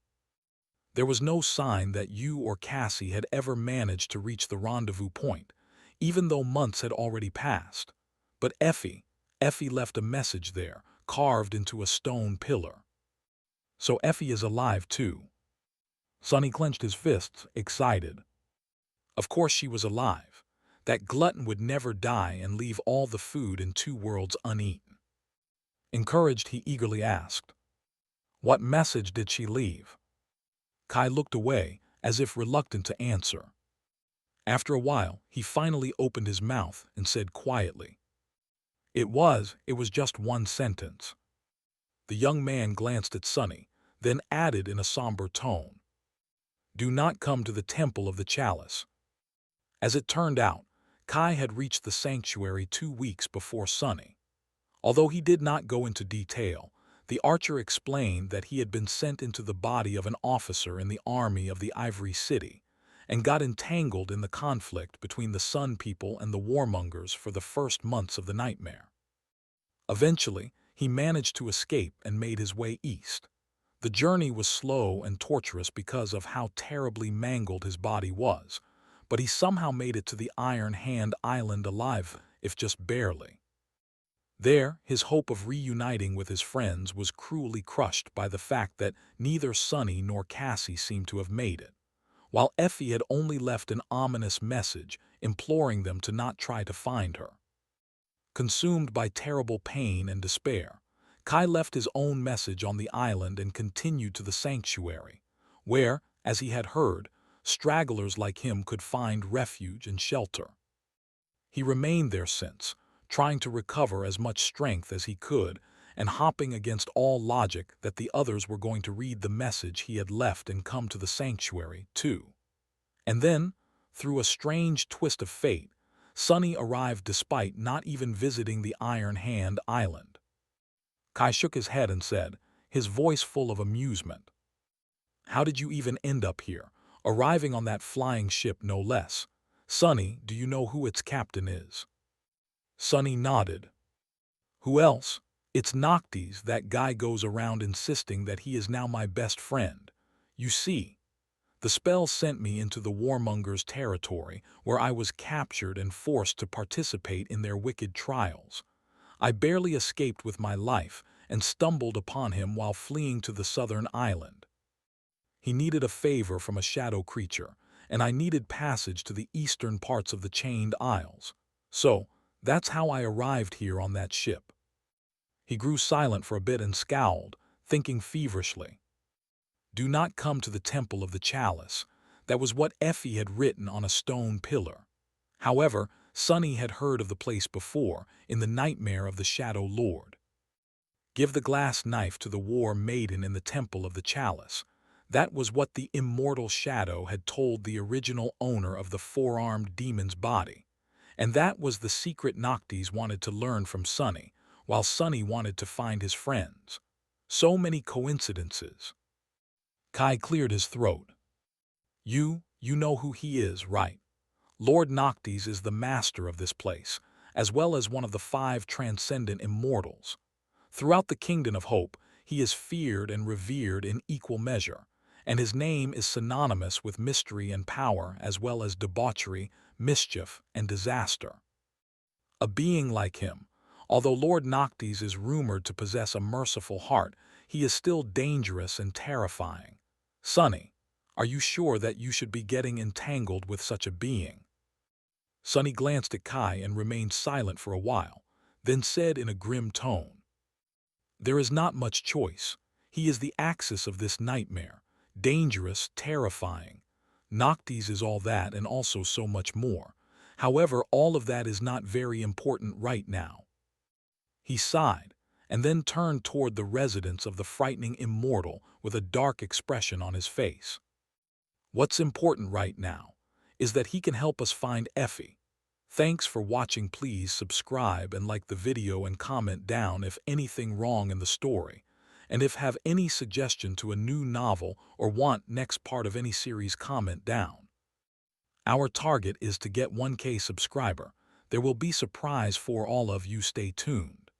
"There was no sign that you or Cassie had ever managed to reach the rendezvous point, even though months had already passed. But Effie left a message there, carved into a stone pillar. So Effie is alive too." Sonny clenched his fists, excited. Of course she was alive. That glutton would never die and leave all the food in 2 worlds uneaten. Encouraged, he eagerly asked, "What message did she leave?" Kai looked away, as if reluctant to answer. After a while, he finally opened his mouth and said quietly, It was just one sentence." The young man glanced at Sunny, then added in a somber tone, "Do not come to the Temple of the Chalice." As it turned out, Kai had reached the sanctuary 2 weeks before Sunny. Although he did not go into detail, the archer explained that he had been sent into the body of an officer in the army of the Ivory City and got entangled in the conflict between the Sun People and the warmongers for the first months of the nightmare. Eventually, he managed to escape and made his way east. The journey was slow and torturous because of how terribly mangled his body was, but he somehow made it to the Iron Hand Island alive, if just barely. There, his hope of reuniting with his friends was cruelly crushed by the fact that neither Sunny nor Cassie seemed to have made it, while Effie had only left an ominous message imploring them to not try to find her. Consumed by terrible pain and despair, Kai left his own message on the island and continued to the sanctuary, where, as he had heard, stragglers like him could find refuge and shelter. He remained there since, trying to recover as much strength as he could and hopping against all logic that the others were going to read the message he had left and come to the sanctuary, too. And then, through a strange twist of fate, Sunny arrived despite not even visiting the Iron Hand Island. Kai shook his head and said, his voice full of amusement, "How did you even end up here, arriving on that flying ship no less? Sunny, do you know who its captain is?" Sunny nodded. "Who else? It's Noctis. That guy goes around insisting that he is now my best friend. You see, the spell sent me into the warmongers' territory, where I was captured and forced to participate in their wicked trials. I barely escaped with my life and stumbled upon him while fleeing to the southern island. He needed a favor from a shadow creature, and I needed passage to the eastern parts of the Chained Isles. So, that's how I arrived here on that ship." He grew silent for a bit and scowled, thinking feverishly. "Do not come to the Temple of the Chalice." That was what Effie had written on a stone pillar. However, Sunny had heard of the place before, in the nightmare of the Shadow Lord. "Give the glass knife to the war maiden in the Temple of the Chalice." That was what the immortal Shadow had told the original owner of the four-armed demon's body. And that was the secret Noctis wanted to learn from Sunny, while Sunny wanted to find his friends. So many coincidences. Kai cleared his throat. You know who he is, right? Lord Noctis is the master of this place, as well as one of the 5 transcendent immortals. Throughout the Kingdom of Hope, he is feared and revered in equal measure, and his name is synonymous with mystery and power as well as debauchery, mischief, and disaster. A being like him, although Lord Noctis is rumored to possess a merciful heart, he is still dangerous and terrifying. Sunny, are you sure that you should be getting entangled with such a being? Sunny glanced at Kai and remained silent for a while, then said in a grim tone, "There is not much choice. He is the axis of this nightmare, dangerous, terrifying. Noctis is all that and also so much more. However, all of that is not very important right now." He sighed, and then turned toward the residence of the frightening immortal with a dark expression on his face. "What's important right now is that he can help us find Effie. Thanks for watching. Please subscribe and like the video and comment down if anything wrong in the story. And if have any suggestion to a new novel or want next part of any series, comment down. Our target is to get 1K subscriber. There will be surprise for all of you. Stay tuned.